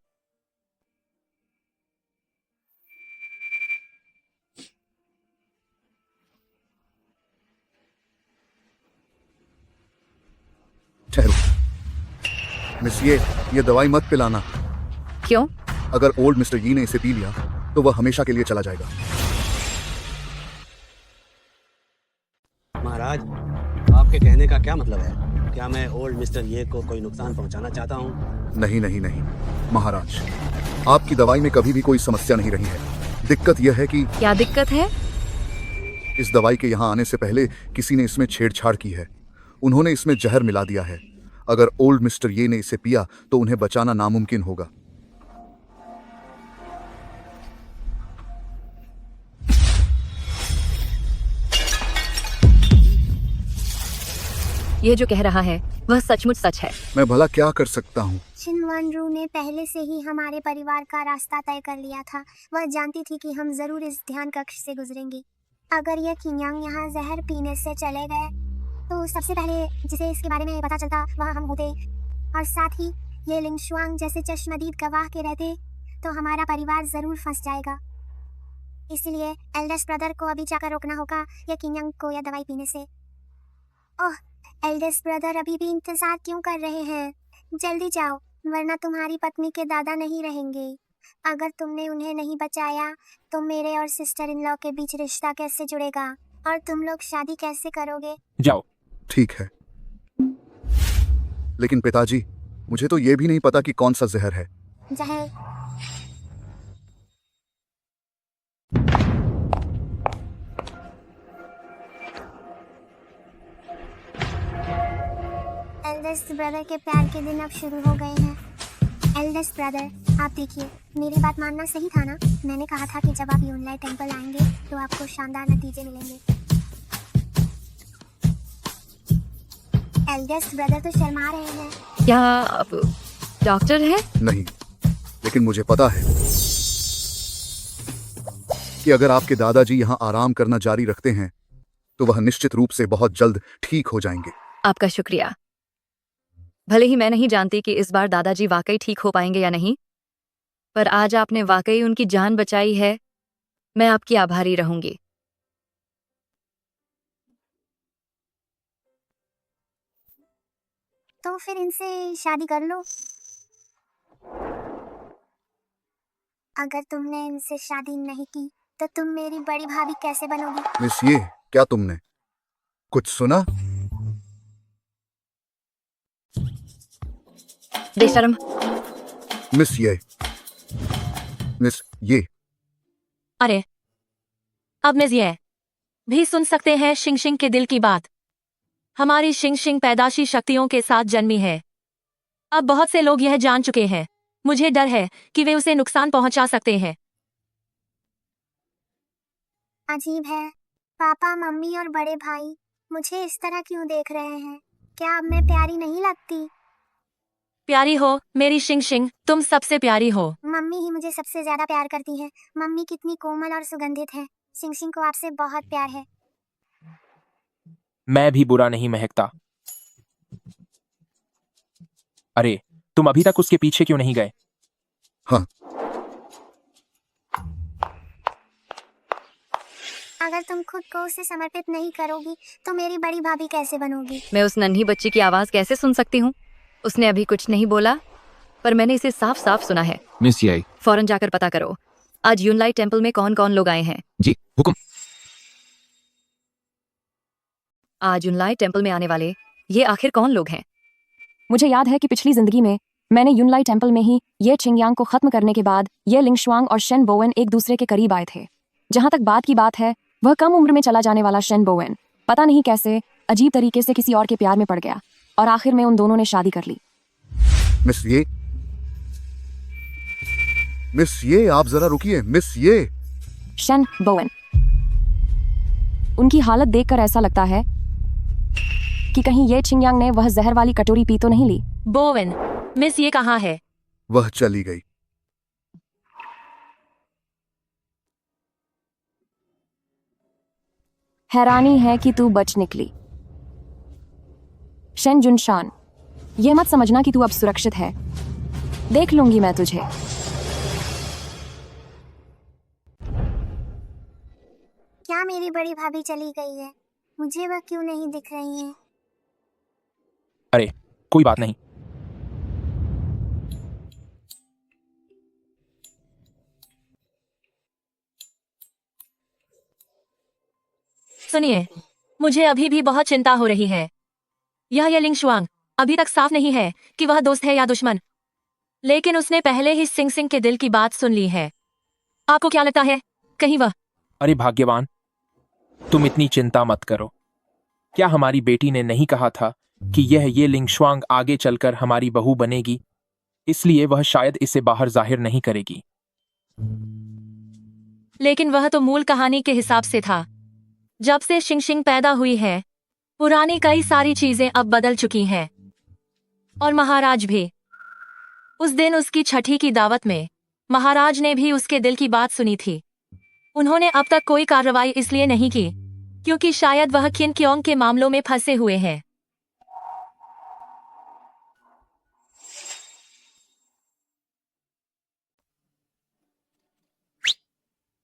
[SPEAKER 9] ठहरो मिस ये दवाई मत पिलाना।
[SPEAKER 5] क्यों?
[SPEAKER 9] अगर ओल्ड मिस्टर यी ने इसे पी लिया तो वह हमेशा के लिए चला जाएगा।
[SPEAKER 12] महाराज, आपके कहने का क्या मतलब है? क्या मैं ओल्ड मिस्टर ये को कोई नुकसान पहुंचाना चाहता हूँ?
[SPEAKER 9] नहीं नहीं नहीं महाराज, आपकी दवाई में कभी भी कोई समस्या नहीं रही है। दिक्कत यह है कि
[SPEAKER 5] क्या दिक्कत है?
[SPEAKER 9] इस दवाई के यहाँ आने से पहले किसी ने इसमें छेड़छाड़ की है। उन्होंने इसमें जहर मिला दिया है। अगर ओल्ड मिस्टर ये ने इसे पिया तो उन्हें बचाना नामुमकिन होगा।
[SPEAKER 5] ये जो कह रहा है वह सचमुच सच है।
[SPEAKER 9] मैं भला क्या कर सकता हूँ?
[SPEAKER 7] छिनवानरू ने पहले से ही हमारे परिवार का रास्ता तय कर लिया था। वह जानती थी कि हम जरूर इस ध्यान कक्ष से गुजरेंगे। अगर ये किंयांग यहाँ जहर पीने से चले गए तो सबसे पहले जिसे इसके बारे में पता चलता वह हम होते, और साथ ही ये लिंगशुआंग जैसे चश्मदीद गवाह के रहते तो हमारा परिवार जरूर फंस जाएगा। इसलिए एल्डेस्ट ब्रदर को अभी जाकर रोकना होगा या किंयांग को या दवाई पीने से। ओह, एल्डेस्ट ब्रदर अभी भी इंतजार क्यों कर रहे हैं? जल्दी जाओ, वरना तुम्हारी पत्नी के दादा नहीं रहेंगे। अगर तुमने उन्हें नहीं बचाया तो मेरे और सिस्टर इन लॉ के बीच रिश्ता कैसे जुड़ेगा और तुम लोग शादी कैसे करोगे?
[SPEAKER 3] जाओ।
[SPEAKER 9] ठीक है, लेकिन पिताजी, मुझे तो ये भी नहीं पता कि कौन सा जहर है।
[SPEAKER 7] जहर? एल्डेस्ट ब्रदर के प्यार के दिन अब शुरू हो गए हैं। एल्डेस्ट ब्रदर, आप देखिए, मेरी बात मानना सही था ना? मैंने कहा था कि जब आप यूनलाइट टेंपल आएंगे तो आपको शानदार नतीजे मिलेंगे। एल्डेस्ट ब्रदर तो शर्मा रहे हैं।
[SPEAKER 5] क्या आप डॉक्टर हैं?
[SPEAKER 9] नहीं, लेकिन मुझे पता है कि अगर आपके दादाजी यहाँ आराम करना जारी रखते हैं तो वह निश्चित रूप से बहुत जल्द ठीक हो जाएंगे।
[SPEAKER 5] आपका शुक्रिया। भले ही मैं नहीं जानती कि इस बार दादाजी वाकई ठीक हो पाएंगे या नहीं, पर आज आपने वाकई उनकी जान बचाई है। मैं आपकी आभारी रहूंगी।
[SPEAKER 7] तो फिर इनसे शादी कर लो। अगर तुमने इनसे शादी नहीं की तो तुम मेरी बड़ी भाभी कैसे बनोगी?
[SPEAKER 9] मिस ये, क्या तुमने कुछ सुना?
[SPEAKER 5] बेशर्म।
[SPEAKER 9] मिस ये।
[SPEAKER 6] अरे, अब मिस ये भी सुन सकते हैं शिंगशिंग के दिल की बात। हमारी शिंगशिंग पैदाशी शक्तियों के साथ जन्मी है। अब बहुत से लोग यह जान चुके हैं। मुझे डर है कि वे उसे नुकसान पहुंचा सकते हैं।
[SPEAKER 7] अजीब है, पापा, मम्मी और बड़े भाई मुझे इस तरह क्यों देख रहे हैं? क्या अब मैं प्यारी नहीं लगती?
[SPEAKER 6] प्यारी हो मेरी शिंगशिंग, तुम सबसे प्यारी हो।
[SPEAKER 7] मम्मी ही मुझे सबसे ज्यादा प्यार करती है। मम्मी कितनी कोमल और सुगंधित है। शिंगशिंग को आपसे बहुत प्यार है।
[SPEAKER 3] मैं भी बुरा नहीं महकता। अरे, तुम अभी तक उसके पीछे क्यों नहीं गए?
[SPEAKER 9] हाँ,
[SPEAKER 7] अगर तुम खुद को उसे समर्पित नहीं करोगी तो मेरी बड़ी भाभी कैसे बनोगी?
[SPEAKER 5] मैं उस नन्ही बच्ची की आवाज कैसे सुन सकती हूँ? उसने अभी कुछ नहीं बोला, पर मैंने इसे साफ साफ सुना है।
[SPEAKER 4] मिस ये।
[SPEAKER 5] फौरन जाकर पता करो आज यूनलाइट टेंपल में कौन कौन लोग आए हैं।
[SPEAKER 4] जी, हुक्म।
[SPEAKER 5] आज यूनलाइट टेंपल में आने वाले ये आखिर कौन लोग हैं?
[SPEAKER 10] मुझे याद है कि पिछली जिंदगी में मैंने यूनलाइट टेंपल में ही ये चिंगयांग को खत्म करने के बाद ये लिंगशुआंग और शेन बोवेन एक दूसरे के करीब आए थे। जहां तक बात की बात है, वह कम उम्र में चला जाने वाला शेन बोवेन पता नहीं कैसे अजीब तरीके से किसी और के प्यार में पड़ गया और आखिर में उन दोनों ने शादी कर ली।
[SPEAKER 9] मिस ये, आप जरा रुकिए। मिस ये,
[SPEAKER 10] शेन बोवेन, उनकी हालत देखकर ऐसा लगता है कि कहीं ये चिंगयांग ने वह जहर वाली कटोरी पी तो नहीं ली।
[SPEAKER 6] बोवेन, मिस ये कहाँ है?
[SPEAKER 9] वह चली गई।
[SPEAKER 10] हैरानी है कि तू बच निकली। शेन जुनशान, ये मत समझना कि तू अब सुरक्षित है। देख लूंगी मैं तुझे।
[SPEAKER 7] क्या मेरी बड़ी भाभी चली गई है? मुझे वह क्यों नहीं दिख रही है?
[SPEAKER 3] अरे कोई बात नहीं।
[SPEAKER 6] सुनिए, मुझे अभी भी बहुत चिंता हो रही है। यह ये लिंग शुआंग अभी तक साफ नहीं है कि वह दोस्त है या दुश्मन, लेकिन उसने पहले ही सिंग सिंग के दिल की बात सुन ली है। आपको क्या लगता है, कहीं वह?
[SPEAKER 3] अरे भाग्यवान, तुम इतनी चिंता मत करो। क्या हमारी बेटी ने नहीं कहा था कि यह ये लिंगशुआंग आगे चलकर हमारी बहू बनेगी, इसलिए वह शायद इसे बाहर जाहिर नहीं करेगी।
[SPEAKER 6] लेकिन वह तो मूल कहानी के हिसाब से था। जब से शिंगशिंग पैदा हुई है, पुरानी कई सारी चीजें अब बदल चुकी हैं। और महाराज भी। उस दिन उसकी छठी की दावत में महाराज ने भी उसके दिल की बात सुनी थी। उन्होंने अब तक कोई कार्रवाई इसलिए नहीं की क्योंकि शायद वह किन क्योंग के मामलों में फंसे हुए हैं।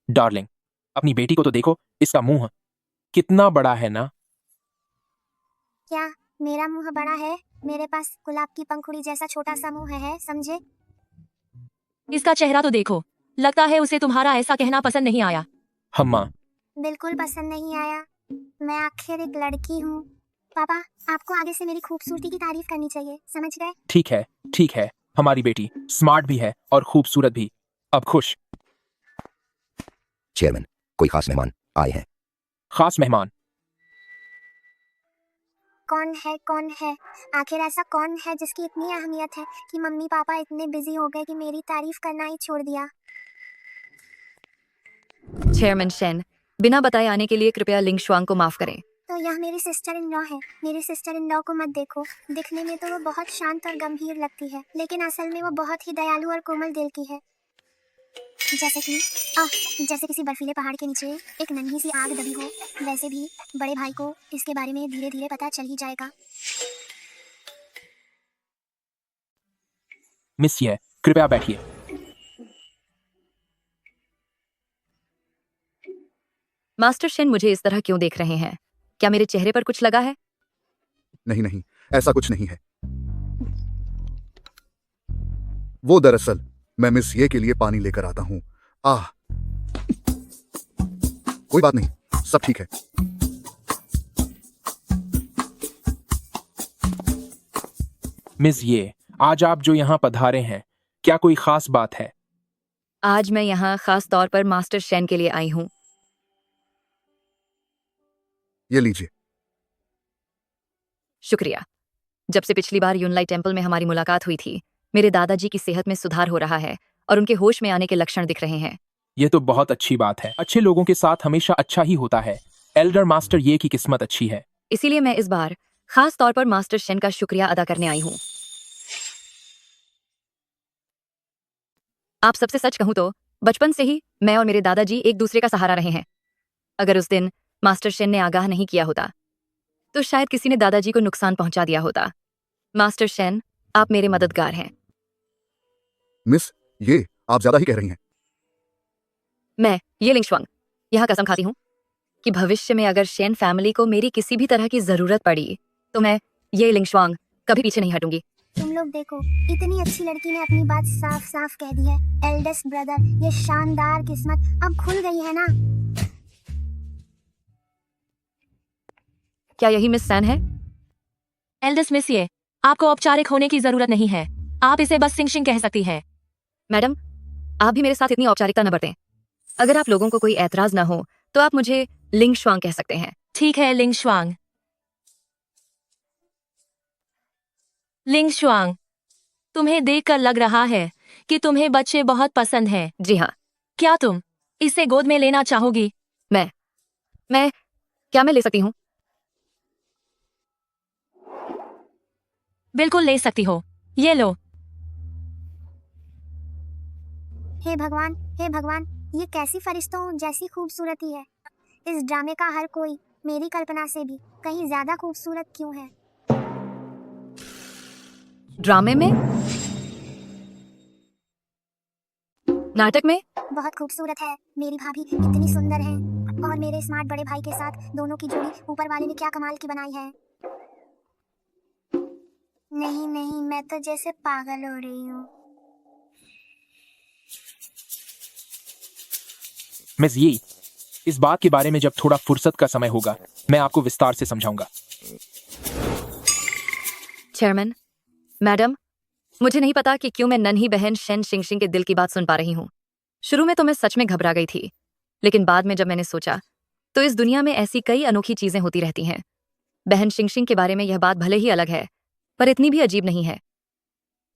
[SPEAKER 3] डार्लिंग, अपनी बेटी को तो देखो, इसका मुंह कितना बड़ा है ना।
[SPEAKER 7] क्या मेरा मुंह बड़ा है? मेरे पास गुलाब की पंखुड़ी जैसा छोटा सा मुंह है, समझे?
[SPEAKER 6] इसका चेहरा तो देखो, लगता है उसे तुम्हारा ऐसा कहना पसंद नहीं आया।
[SPEAKER 3] हम्मा,
[SPEAKER 7] बिल्कुल पसंद नहीं आया। मैं आखिर एक लड़की हूँ। पापा, आपको आगे से मेरी खूबसूरती की तारीफ करनी चाहिए, समझ गए?
[SPEAKER 3] ठीक है, हमारी बेटी स्मार्ट भी है और खूबसूरत भी। अब खुश?
[SPEAKER 14] चेयरमैन, कोई खास मेहमान आए हैं।
[SPEAKER 3] खास मेहमान?
[SPEAKER 7] कौन है? आखिर ऐसा कौन है जिसकी इतनी अहमियत है कि मम्मी पापा इतने बिजी हो गए कि मेरी तारीफ करना ही छोड़ दिया?
[SPEAKER 5] चेयरमैन शेन, बिना बताए आने के लिए कृपया लिंग शुआंग को माफ करें।
[SPEAKER 7] तो यह मेरी सिस्टर इन लॉ है। मेरी सिस्टर इन लॉ को मत देखो। दिखने में तो वो बहुत शांत और गंभीर लगती है, लेकिन असल में वो बहुत ही दयालु और कोमल दिल की है। जैसे किसी बर्फीले पहाड़ के नीचे एक नन्ही सी आग दबी हो, वैसे भी बड़े भाई को इसके बारे में धीरे धीरे पता चल ही जाएगा।
[SPEAKER 3] मिस ये, कृपया बैठिए।
[SPEAKER 5] मास्टर शेन मुझे इस तरह क्यों देख रहे हैं? क्या मेरे चेहरे पर कुछ लगा है?
[SPEAKER 9] नहीं, ऐसा कुछ नहीं है। वो दरअसल मैं मिस ये के लिए पानी लेकर आता हूँ। कोई बात नहीं, सब ठीक है।
[SPEAKER 3] मिस ये, आज आप जो यहाँ पधारे हैं, क्या कोई खास बात है?
[SPEAKER 5] आज मैं यहाँ खास तौर पर मास्टर शेन के लिए आई हूँ।
[SPEAKER 9] ये लीजिए।
[SPEAKER 5] शुक्रिया। जब से पिछली बार यूनलाई टेम्पल में हमारी मुलाकात हुई थी, मेरे दादाजी की सेहत में सुधार हो रहा है और उनके होश में आने के लक्षण दिख रहे हैं।
[SPEAKER 3] ये तो बहुत अच्छी बात है। अच्छे लोगों के साथ हमेशा अच्छा ही होता है। एल्डर मास्टर ये की किस्मत अच्छी है।
[SPEAKER 5] इसीलिए मैं इस बार खास तौर पर मास्टर शेन का शुक्रिया अदा करने आई हूँ। आप सबसे सच कहूँ तो बचपन से ही मैं और मेरे दादाजी एक दूसरे का सहारा रहे हैं। अगर उस दिन मास्टर शेन ने आगाह नहीं किया होता तो शायद किसी ने दादाजी को नुकसान पहुंचा दिया होता। मास्टर शेन, आप मेरे मददगार हैं।
[SPEAKER 9] मिस ये आप ज्यादा ही कह रही हैं।
[SPEAKER 5] मैं ये लिंग शुआंग यहाँ कसम खाती हूँ कि भविष्य में अगर शेन फैमिली को मेरी किसी भी तरह की जरूरत पड़ी तो मैं ये लिंग शुआंग कभी पीछे नहीं हटूंगी।
[SPEAKER 7] तुम लोग देखो, इतनी अच्छी लड़की ने अपनी बात साफ साफ कह दी है। एल्डेस्ट ब्रदर, ये शानदार किस्मत अब खुल गई है ना?
[SPEAKER 5] क्या यही मिस सैन है?
[SPEAKER 6] एल्डेस्ट मिस ये, आपको औपचारिक होने की जरूरत नहीं है। आप इसे बस सिंग कह सकती है।
[SPEAKER 5] मैडम, आप भी मेरे साथ इतनी औपचारिकता न बरतें। अगर आप लोगों को कोई ऐतराज ना हो तो आप मुझे लिंग शुआंग कह सकते हैं।
[SPEAKER 6] ठीक है लिंग शुआंग। लिंग शुआंग, तुम्हें देखकर लग रहा है कि तुम्हें बच्चे बहुत पसंद हैं।
[SPEAKER 5] जी हाँ।
[SPEAKER 6] क्या तुम इसे गोद में लेना चाहोगी?
[SPEAKER 5] क्या मैं ले सकती हूँ?
[SPEAKER 6] बिल्कुल ले सकती हो। ये लो।
[SPEAKER 7] हे भगवान, हे भगवान, ये कैसी फरिश्तों जैसी खूबसूरती है। इस ड्रामे का हर कोई मेरी कल्पना से भी कहीं ज्यादा खूबसूरत क्यों है।
[SPEAKER 5] ड्रामे में? नाटक में?
[SPEAKER 7] बहुत खूबसूरत है। मेरी भाभी इतनी सुंदर है और मेरे स्मार्ट बड़े भाई के साथ दोनों की जोड़ी ऊपर वाले ने क्या कमाल की बनाई है। नहीं नहीं, मैं तो जैसे पागल हो रही हूँ।
[SPEAKER 3] मिस यी, इस बात के बारे में जब थोड़ा फुर्सत का समय होगा मैं आपको विस्तार से समझाऊंगा।
[SPEAKER 5] चेयरमैन, मैडम, मुझे नहीं पता कि क्यों मैं नन्ही बहन शेन शिंगशिंग के दिल की बात सुन पा रही हूँ। शुरू में तो मैं सच में घबरा गई थी, लेकिन बाद में जब मैंने सोचा तो इस दुनिया में ऐसी कई अनोखी चीजें होती रहती हैं। बहन शिंगशिंग के बारे में यह बात भले ही अलग है, पर इतनी भी अजीब नहीं है।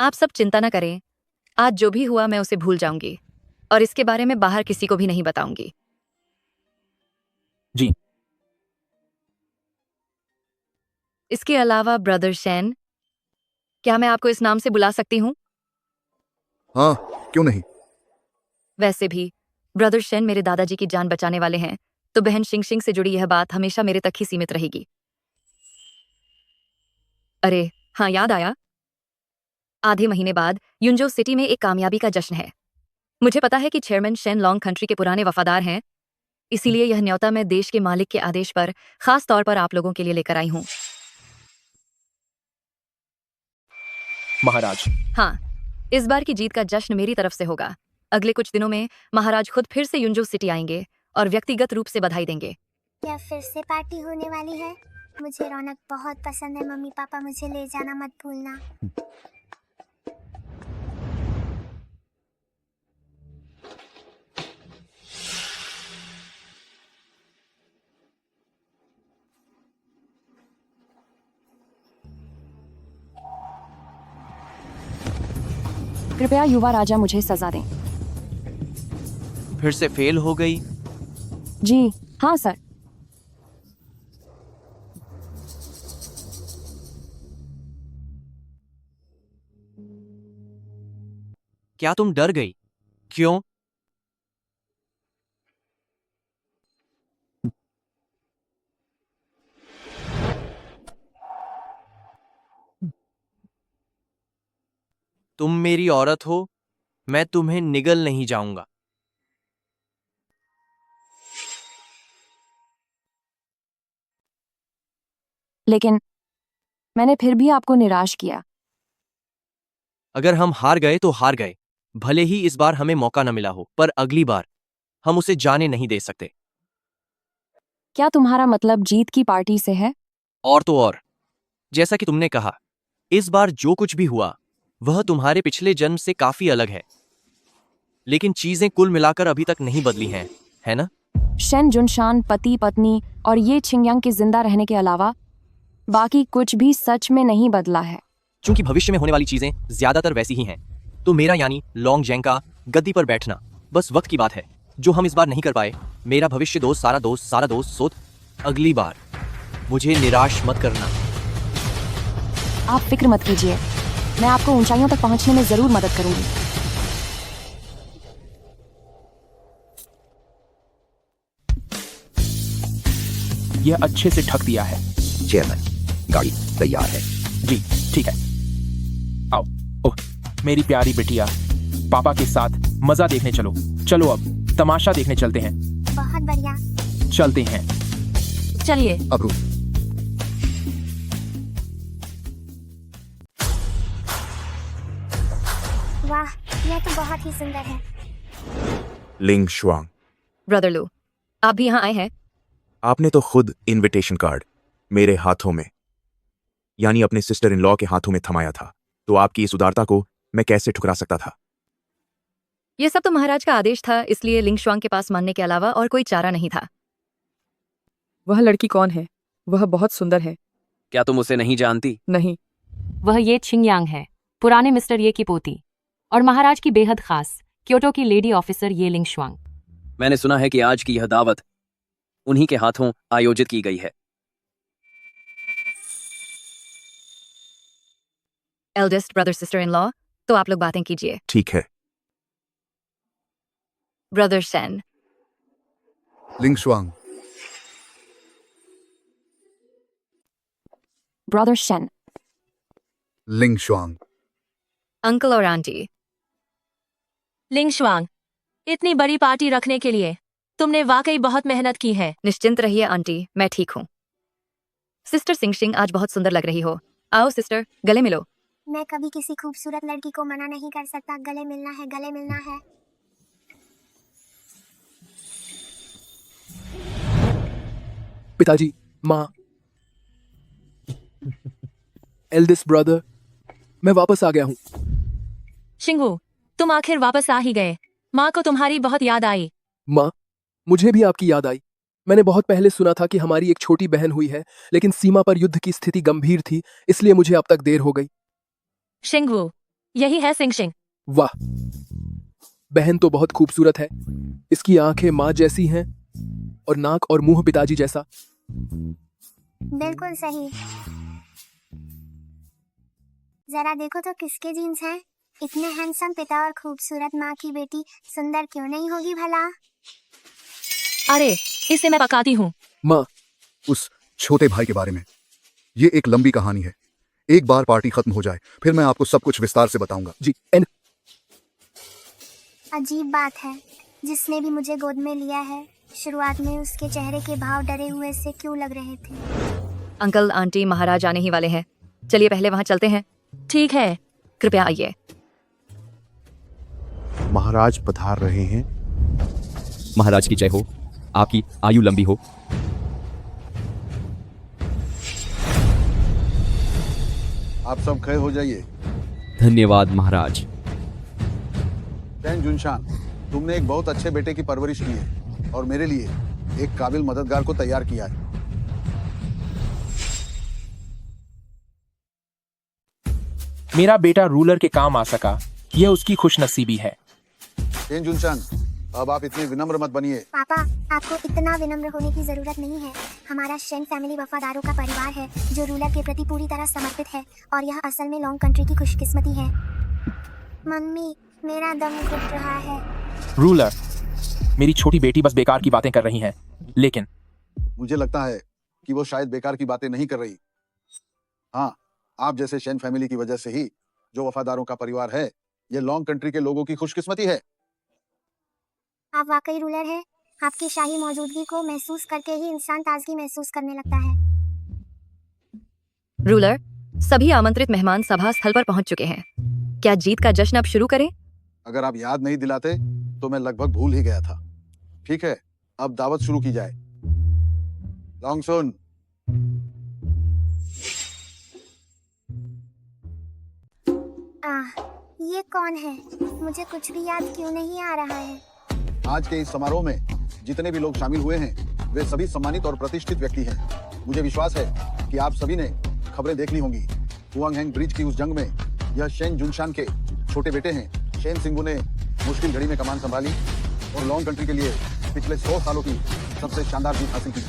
[SPEAKER 5] आप सब चिंता न करें, आज जो भी हुआ मैं उसे भूल जाऊंगी और इसके बारे में बाहर किसी को भी नहीं बताऊंगी।
[SPEAKER 3] जी।
[SPEAKER 5] इसके अलावा ब्रदर शेन, क्या मैं आपको इस नाम से बुला सकती हूँ?
[SPEAKER 9] हाँ, क्यों नहीं।
[SPEAKER 5] वैसे भी ब्रदर शेन मेरे दादाजी की जान बचाने वाले हैं, तो बहन शिंगशिंग से जुड़ी यह बात हमेशा मेरे तक ही सीमित रहेगी। अरे हाँ, याद आया, आधे महीने बाद युंजो सिटी में एक कामयाबी का जश्न है। मुझे पता है कि चेयरमैन शेन लॉन्ग कंट्री के पुराने वफादार हैं, इसीलिए यह न्योता मैं देश के मालिक के आदेश पर खास तौर पर आप लोगों के लिए लेकर आई हूँ।
[SPEAKER 3] महाराज।
[SPEAKER 5] हाँ, इस बार की जीत का जश्न मेरी तरफ से होगा। अगले कुछ दिनों में महाराज खुद फिर से युंजो सिटी आएंगे और व्यक्तिगत रूप से बधाई देंगे।
[SPEAKER 7] क्या फिर से पार्टी होने वाली है? मुझे रौनक बहुत पसंद है। मम्मी पापा, मुझे ले जाना मत भूलना।
[SPEAKER 10] कृपया युवा राजा मुझे सजा दें।
[SPEAKER 15] फिर से फेल हो गई?
[SPEAKER 10] जी हाँ सर।
[SPEAKER 15] क्या तुम डर गई? क्यों? तुम मेरी औरत हो, मैं तुम्हें निगल नहीं जाऊंगा।
[SPEAKER 10] लेकिन मैंने फिर भी आपको निराश किया।
[SPEAKER 15] अगर हम हार गए तो हार गए, भले ही इस बार हमें मौका न मिला हो, पर अगली बार हम उसे जाने नहीं दे सकते।
[SPEAKER 10] क्या तुम्हारा मतलब जीत की पार्टी से है?
[SPEAKER 15] और तो और, जैसा कि तुमने कहा, इस बार जो कुछ भी हुआ वह तुम्हारे पिछले जन्म से काफी अलग है, लेकिन चीजें कुल मिलाकर अभी तक नहीं बदली हैं, है ना?
[SPEAKER 10] शेन जुनशान, पति पत्नी और ये छिंगयांग के जिंदा रहने के अलावा बाकी कुछ भी सच में नहीं बदला है।
[SPEAKER 15] चूंकि भविष्य में होने वाली चीजें ज्यादातर वैसी ही हैं, तो मेरा यानी लॉन्ग जैंग का गद्दी पर बैठना बस वक्त की बात है, जो हम इस बार नहीं कर पाए। मेरा भविष्य दोस्त सारा दोस्त सोत, अगली बार मुझे निराश मत करना।
[SPEAKER 10] आप फिक्र मत कीजिए, मैं आपको ऊंचाइयों तक पहुंचने में जरूर मदद करूंगी।
[SPEAKER 3] यह अच्छे से ढक दिया है।
[SPEAKER 14] चेयरमैन, गाड़ी तैयार है।
[SPEAKER 3] जी ठीक है, आओ। ओह मेरी प्यारी बिटिया, पापा के साथ मजा देखने चलो। चलो अब तमाशा देखने चलते हैं।
[SPEAKER 7] बहुत बढ़िया।
[SPEAKER 3] चलते हैं।
[SPEAKER 6] चलिए।
[SPEAKER 9] अब्रू।
[SPEAKER 7] वाह, यह तो बहुत ही सुंदर है।
[SPEAKER 8] लिंग शुआंग,
[SPEAKER 5] ब्रदर लू, आप भी यहाँ आए हैं?
[SPEAKER 8] आपने तो खुद इनविटेशन कार्ड मेरे हाथों में, यानी अपने सिस्टर इन लॉ के हाथों में थमाया था, तो आपकी इस उदारता को मैं कैसे ठुकरा सकता था?
[SPEAKER 5] यह सब तो महाराज का आदेश था, इसलिए लिंग शुआंग के पास मानने के अलावा और कोई चारा नहीं था।
[SPEAKER 2] वह लड़की कौन है? वह बहुत सुंदर है।
[SPEAKER 15] क्या तुम उसे नहीं जानती?
[SPEAKER 2] नहीं।
[SPEAKER 6] वह ये छिंगयांग है, पुराने मिस्टर ये की पोती और महाराज की बेहद खास क्योटो की लेडी ऑफिसर ये लिंग शुआंग।
[SPEAKER 15] मैंने सुना है कि आज की यह दावत उन्हीं के हाथों आयोजित की गई है।
[SPEAKER 5] Eldest brother sister in law, तो आप लोग बातें कीजिए।
[SPEAKER 8] ठीक है।
[SPEAKER 5] Brother Shane.
[SPEAKER 9] लिंग शुआंग।
[SPEAKER 10] Brother Shane.
[SPEAKER 9] लिंग शुआंग।
[SPEAKER 5] अंकल और आंटी।
[SPEAKER 6] लिंग शुआंग, इतनी बड़ी पार्टी रखने के लिए तुमने वाकई बहुत मेहनत की है।
[SPEAKER 5] निश्चिंत रहिए आंटी, मैं ठीक हूँ। सिस्टर सिंगशिंग आज बहुत सुंदर लग रही हो। आओ सिस्टर, गले मिलो।
[SPEAKER 7] मैं कभी किसी खूबसूरत लड़की को मना नहीं कर सकता। गले मिलना है, गले मिलना है।
[SPEAKER 16] पिताजी, माँ, एल्डेस्ट ब्रदर, मैं वापस आ गया हूँ।
[SPEAKER 6] शिंगू, तुम आखिर वापस आ ही गए। माँ को तुम्हारी बहुत याद आई।
[SPEAKER 16] माँ, मुझे भी आपकी याद आई। मैंने बहुत पहले सुना था कि हमारी एक छोटी बहन हुई है, लेकिन सीमा पर युद्ध की स्थिति गंभीर थी, इसलिए मुझे अब तक देर हो गई।
[SPEAKER 6] शिंगू, यही है सिंगशिंग।
[SPEAKER 16] वाह, बहन तो बहुत खूबसूरत है। इसकी आंखें माँ जैसी हैं और नाक और मुंह पिताजी जैसा।
[SPEAKER 7] बिल्कुल सही। जरा देखो तो किसके जीन्स हैं? इतने हैंडसम पिता और खूबसूरत माँ की बेटी सुंदर क्यों नहीं होगी भला?
[SPEAKER 6] अरे, इसे मैं पकाती हूँ।
[SPEAKER 9] माँ, उस छोटे भाई के बारे में, ये एक लंबी कहानी है। एक बार पार्टी खत्म हो जाए, फिर मैं आपको सब कुछ विस्तार से बताऊंगा।
[SPEAKER 16] जी।
[SPEAKER 7] अजीब बात है, जिसने भी मुझे गोद में लिया है, शुरुआत में उसके चेहरे के भाव डरे हुए से क्यों लग रहे थे?
[SPEAKER 5] अंकल आंटी महाराज आने ही वाले हैं। चलिए पहले वहाँ चलते हैं।
[SPEAKER 6] ठीक है,
[SPEAKER 5] कृपया आइए।
[SPEAKER 8] महाराज पधार रहे हैं।
[SPEAKER 15] महाराज की जय हो, आपकी आयु लंबी हो।
[SPEAKER 13] आप सब खड़े हो जाइए।
[SPEAKER 15] धन्यवाद महाराज।
[SPEAKER 13] शेन जुनशान, तुमने एक बहुत अच्छे बेटे की परवरिश की है और मेरे लिए एक काबिल मददगार को तैयार किया है।
[SPEAKER 3] मेरा बेटा रूलर के काम आ सका, यह उसकी खुशनसीबी है।
[SPEAKER 13] शेन जुनशान, अब आप इतने विनम्र मत बनिए।
[SPEAKER 7] पापा, आपको इतना विनम्र होने की जरूरत नहीं है। हमारा शेन फैमिली वफादारों का परिवार है जो रूलर के प्रति पूरी तरह समर्पित है, और यह असल में लॉन्ग कंट्री की खुशकिस्मती है। मम्मी, मेरा दम घुट रहा है।
[SPEAKER 3] रूलर, मेरी छोटी बेटी बस बेकार की बातें कर रही हैं, लेकिन
[SPEAKER 13] मुझे लगता है कि वो शायद बेकार की बातें नहीं कर रही। हाँ, आप जैसे शेन फैमिली की वजह से ही जो वफादारों का परिवार है, ये लॉन्ग कंट्री के लोगों की खुशकिस्मती है।
[SPEAKER 7] आप वाकई रूलर हैं। आपकी शाही मौजूदगी को महसूस करके ही इंसान ताजगी महसूस करने लगता है।
[SPEAKER 5] रूलर, सभी आमंत्रित मेहमान सभा स्थल पर पहुंच चुके हैं। क्या जीत का जश्न अब शुरू करें?
[SPEAKER 13] अगर आप याद नहीं दिलाते तो मैं लगभग भूल ही गया था। ठीक है, अब दावत शुरू की जाए। लॉन्गसुन,
[SPEAKER 7] ये कौन है? मुझे कुछ भी याद क्यों नहीं आ रहा है?
[SPEAKER 13] आज के इस समारोह में जितने भी लोग शामिल हुए हैं, वे सभी सम्मानित और प्रतिष्ठित व्यक्ति हैं। मुझे विश्वास है कि आप सभी ने खबरें देख ली होंगी। हुआंगहेंग ब्रिज की उस जंग में यह शेन जुनशान के छोटे बेटे हैं शेन सिंगू ने मुश्किल घड़ी में कमान संभाली और लॉन्ग कंट्री के लिए पिछले 100 सालों की सबसे शानदार जीत हासिल की।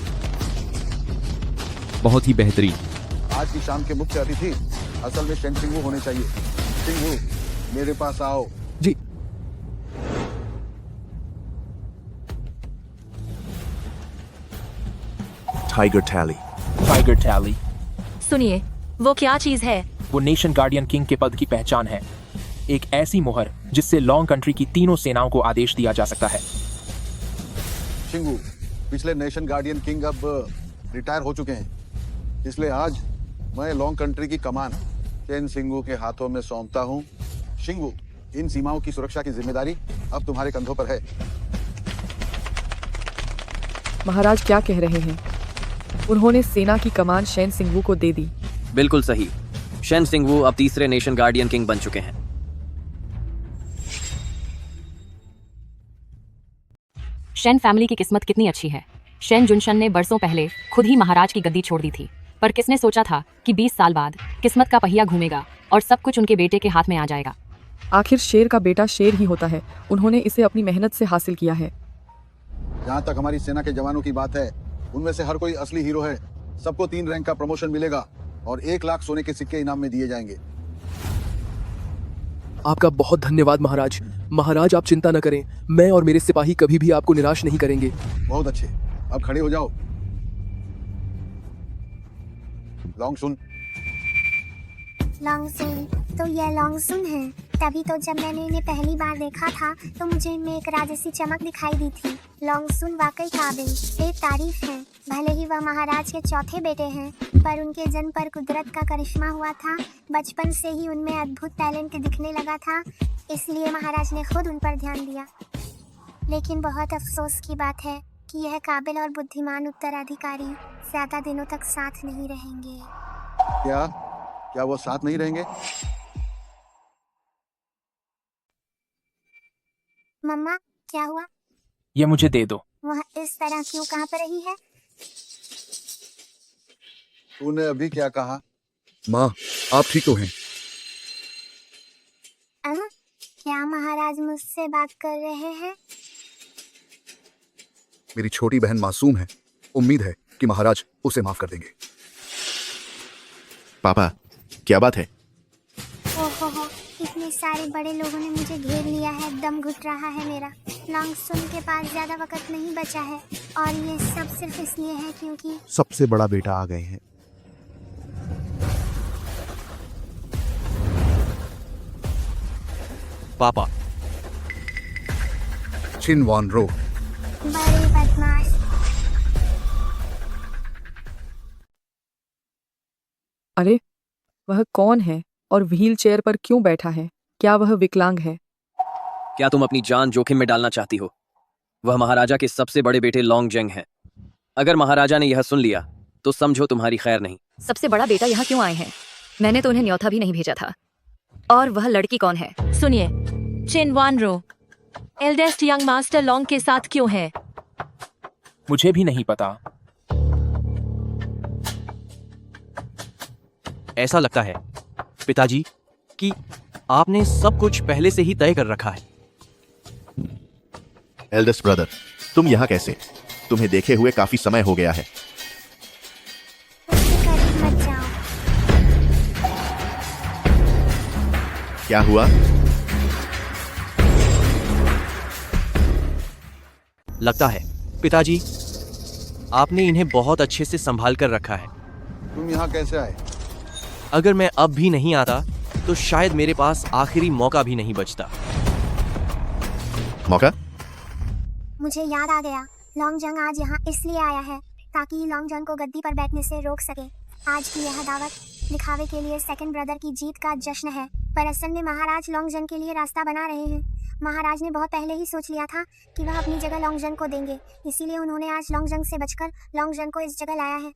[SPEAKER 15] बहुत ही बेहतरीन।
[SPEAKER 13] आज की शाम के मुख्य अतिथि असल में शेन सिंगू होने चाहिए। सिंगू, मेरे पास आओ।
[SPEAKER 16] जी।
[SPEAKER 8] Tiger tally.
[SPEAKER 3] टाइगर टैली,
[SPEAKER 6] सुनिए, वो क्या चीज है?
[SPEAKER 3] वो नेशन गार्डियन किंग के पद की पहचान है। एक ऐसी मोहर जिससे लॉन्ग कंट्री की तीनों सेनाओं को आदेश दिया जा सकता है।
[SPEAKER 13] सिंगू, पिछले नेशन गार्डियन किंग अब रिटायर हो चुके हैं, इसलिए आज मैं लॉन्ग कंट्री की कमान शेन सिंगू के हाथों में सौंपता हूँ। सिंगू, इन सीमाओं की सुरक्षा की जिम्मेदारी अब तुम्हारे कंधों पर है।
[SPEAKER 17] महाराज क्या कह रहे हैं? उन्होंने सेना की कमान शेन सिंगू को दे दी।
[SPEAKER 15] बिल्कुल सही। शेन सिंगू अब तीसरे नेशन गार्डियन किंग बन चुके हैं।
[SPEAKER 2] शेन फैमिली की किस्मत कितनी अच्छी है। शेन जुनशन ने बरसों पहले खुद ही महाराज की गद्दी छोड़ दी थी, पर किसने सोचा था कि 20 साल बाद किस्मत का पहिया घूमेगा और सब कुछ उनके बेटे के हाथ में आ जाएगा।
[SPEAKER 17] आखिर शेर का बेटा शेर ही होता है। उन्होंने इसे अपनी मेहनत से हासिल किया है।
[SPEAKER 13] जहाँ तक हमारी सेना के जवानों की बात है, उनमें से हर कोई असली हीरो है। सबको 3 रैंक का प्रमोशन मिलेगा और 1 लाख सोने के सिक्के इनाम में दिए जाएंगे।
[SPEAKER 16] आपका बहुत धन्यवाद महाराज। महाराज आप चिंता न करें, मैं और मेरे सिपाही कभी भी आपको निराश नहीं करेंगे।
[SPEAKER 13] बहुत अच्छे, अब खड़े हो जाओ। लॉन्ग सुन।
[SPEAKER 7] लॉन्ग सुन, तो यह लॉन्ग सुन है। तभी तो जब मैंने इन्हें पहली बार देखा था तो मुझे इनमें एक राजसी चमक दिखाई दी थी। लॉन्ग सुन वाकई काबिल एक तारीफ है। भले ही वह महाराज के चौथे बेटे हैं, पर उनके जन्म पर कुदरत का करिश्मा हुआ था। बचपन से ही उनमें अद्भुत टैलेंट दिखने लगा था, इसलिए महाराज ने खुद उन पर ध्यान दिया। लेकिन बहुत अफसोस की बात है कि यह काबिल और बुद्धिमान उत्तराधिकारी ज्यादा दिनों तक साथ नहीं रहेंगे।
[SPEAKER 13] क्या वो साथ नहीं रहेंगे?
[SPEAKER 7] मम्मा, क्या हुआ?
[SPEAKER 3] ये मुझे दे दो।
[SPEAKER 7] वह इस तरह क्यों कांप रही है?
[SPEAKER 13] तूने अभी क्या कहा?
[SPEAKER 9] माँ, आप ठीक तो हैं?
[SPEAKER 7] क्या महाराज मुझसे बात कर रहे हैं?
[SPEAKER 9] मेरी छोटी बहन मासूम है, उम्मीद है कि महाराज उसे माफ कर देंगे।
[SPEAKER 8] पापा, क्या बात है?
[SPEAKER 7] ओहो, इतने सारे बड़े लोगों ने मुझे घेर लिया है, दम घुट रहा है मेरा। लॉन्ग सुन के पास ज्यादा वक्त नहीं बचा है और ये सब सिर्फ इसलिए है क्योंकि
[SPEAKER 8] सबसे बड़ा बेटा आ गए हैं।
[SPEAKER 15] पापा।
[SPEAKER 9] छिन वान रो।
[SPEAKER 7] बड़े बदमाश।
[SPEAKER 17] अरे, वह कौन है और व्हील चेयर पर क्यों बैठा है? क्या वह विकलांग है?
[SPEAKER 15] क्या तुम अपनी जान जोखिम में डालना चाहती हो? वह महाराजा के सबसे बड़े बेटे लॉन्ग जेंग हैं। अगर महाराजा ने यह सुन लिया तो समझो तुम्हारी खैर नहीं।
[SPEAKER 5] सबसे बड़ा बेटा यहाँ क्यों आए हैं? मैंने तो उन्हें न्योता भी नहीं भेजा था। और वह लड़की कौन है?
[SPEAKER 6] सुनिए, चिन वान रो एल्डेस्ट यंग मास्टर लॉन्ग के साथ क्यों है?
[SPEAKER 3] मुझे भी नहीं पता।
[SPEAKER 15] ऐसा लगता है पिताजी कि आपने सब कुछ पहले से ही तय कर रखा है।
[SPEAKER 8] एल्डेस्ट ब्रदर, तुम यहाँ कैसे? तुम्हें देखे हुए काफी समय हो गया है।
[SPEAKER 7] उसके करीब मत जाओ।
[SPEAKER 8] क्या हुआ?
[SPEAKER 15] लगता है पिताजी आपने इन्हें बहुत अच्छे से संभाल कर रखा है।
[SPEAKER 13] तुम यहाँ कैसे आए?
[SPEAKER 15] अगर मैं अब भी नहीं आता तो शायद मेरे पास आखिरी मौका भी नहीं बचता।
[SPEAKER 8] मौका?
[SPEAKER 7] मुझे याद आ गया, लॉन्ग जंग आज यहाँ इसलिए आया है ताकि लॉन्ग जंग को गद्दी पर बैठने से रोक सके। आज की यह दावत दिखावे के लिए सेकंड ब्रदर की जीत का जश्न है, पर असल में महाराज लॉन्ग जंग के लिए रास्ता बना रहे हैं। महाराज ने बहुत पहले ही सोच लिया था कि वह अपनी जगह लॉन्ग जंग को देंगे, इसीलिए उन्होंने आज लॉन्ग जंग से बचकर लॉन्ग जंग को इस जगह लाया है।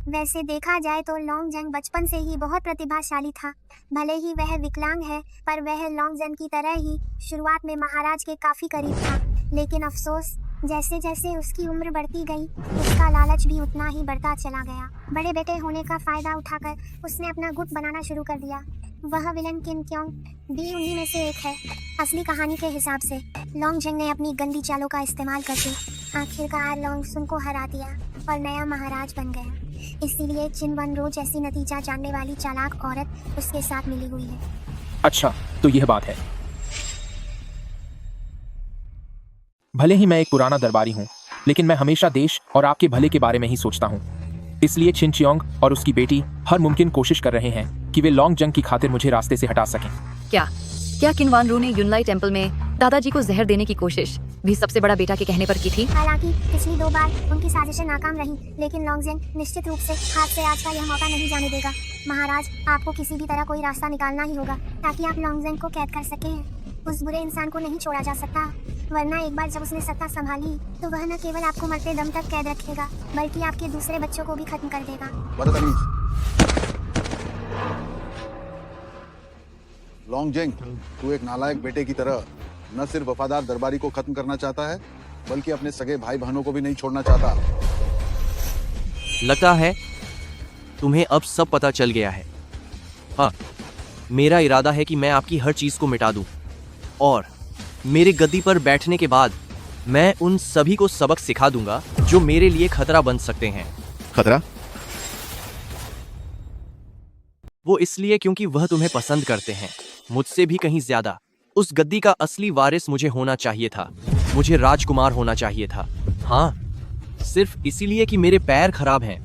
[SPEAKER 7] वैसे देखा जाए तो लॉन्ग जंग बचपन से ही बहुत प्रतिभाशाली था। भले ही वह विकलांग है, पर वह लॉन्ग जंग की तरह ही शुरुआत में महाराज के काफी करीब था। लेकिन अफसोस, जैसे जैसे उसकी उम्र बढ़ती गई उसका लालच भी उतना ही बढ़ता चला गया। बड़े बेटे होने का फायदा उठाकर उसने अपना गुट बनाना शुरू कर दिया। वह विलन किन क्योंग भी उन्हीं में से एक है। असली कहानी के हिसाब से लॉन्ग जंग ने अपनी गंदी चालों का इस्तेमाल करके आखिरकार लॉन्ग सुन को हरा दिया और नया महाराज बन गया। इसीलिए चिन वन रो जैसी नतीजा जानने वाली चालाक औरत उसके साथ मिली हुई है।
[SPEAKER 3] अच्छा, तो यह बात है। भले ही मैं एक पुराना दरबारी हूँ, लेकिन मैं हमेशा देश और आपके भले के बारे में ही सोचता हूँ। इसलिए छिन चियोंग और उसकी बेटी हर मुमकिन कोशिश कर रहे हैं कि वे लॉन्ग जंग की खातिर मुझे रास्ते से हटा सकें।
[SPEAKER 5] क्या किनवान रू ने यूनलाई टेम्पल में दादाजी को जहर देने की कोशिश भी सबसे बड़ा बेटा के कहने पर की थी?
[SPEAKER 7] हालांकि पिछली 2 बार उनकी साजिशें नाकाम रही, लेकिन लॉन्ग जंग निश्चित रूप से हाथ से आज का यह मौका नहीं जाने देगा। महाराज, आपको किसी भी तरह कोई रास्ता निकालना ही होगा ताकि आप लॉन्ग जंग को कैद कर सकें। उस बुरे इंसान को नहीं छोड़ा जा सकता, वरना एक बार जब उसने सत्ता संभाली तो वह न केवल आपको मरते दम तक कैद रखेगा, बल्कि आपके दूसरे बच्चों को भी खत्म कर देगा।
[SPEAKER 13] लॉन्ग जेंग, तू एक नालायक बेटे की तरह न सिर्फ वफादार दरबारी को खत्म करना चाहता है, बल्कि अपने सगे भाई बहनों को भी नहीं छोड़ना चाहता।
[SPEAKER 15] लगता है तुम्हें अब सब पता चल गया है। हाँ, मेरा इरादा है कि मैं आपकी हर चीज को मिटा दूं और मेरे गद्दी पर बैठने के बाद मैं उन सभी को सबक सिखा दूंगा जो मेरे लिए खतरा बन सकते हैं।
[SPEAKER 8] खतरा?
[SPEAKER 15] वो इसलिए क्योंकि वह तुम्हें पसंद करते हैं मुझसे भी कहीं ज्यादा। उस गद्दी का असली वारिस मुझे होना चाहिए था। मुझे राजकुमार होना चाहिए था। हाँ, सिर्फ इसीलिए कि मेरे पैर खराब हैं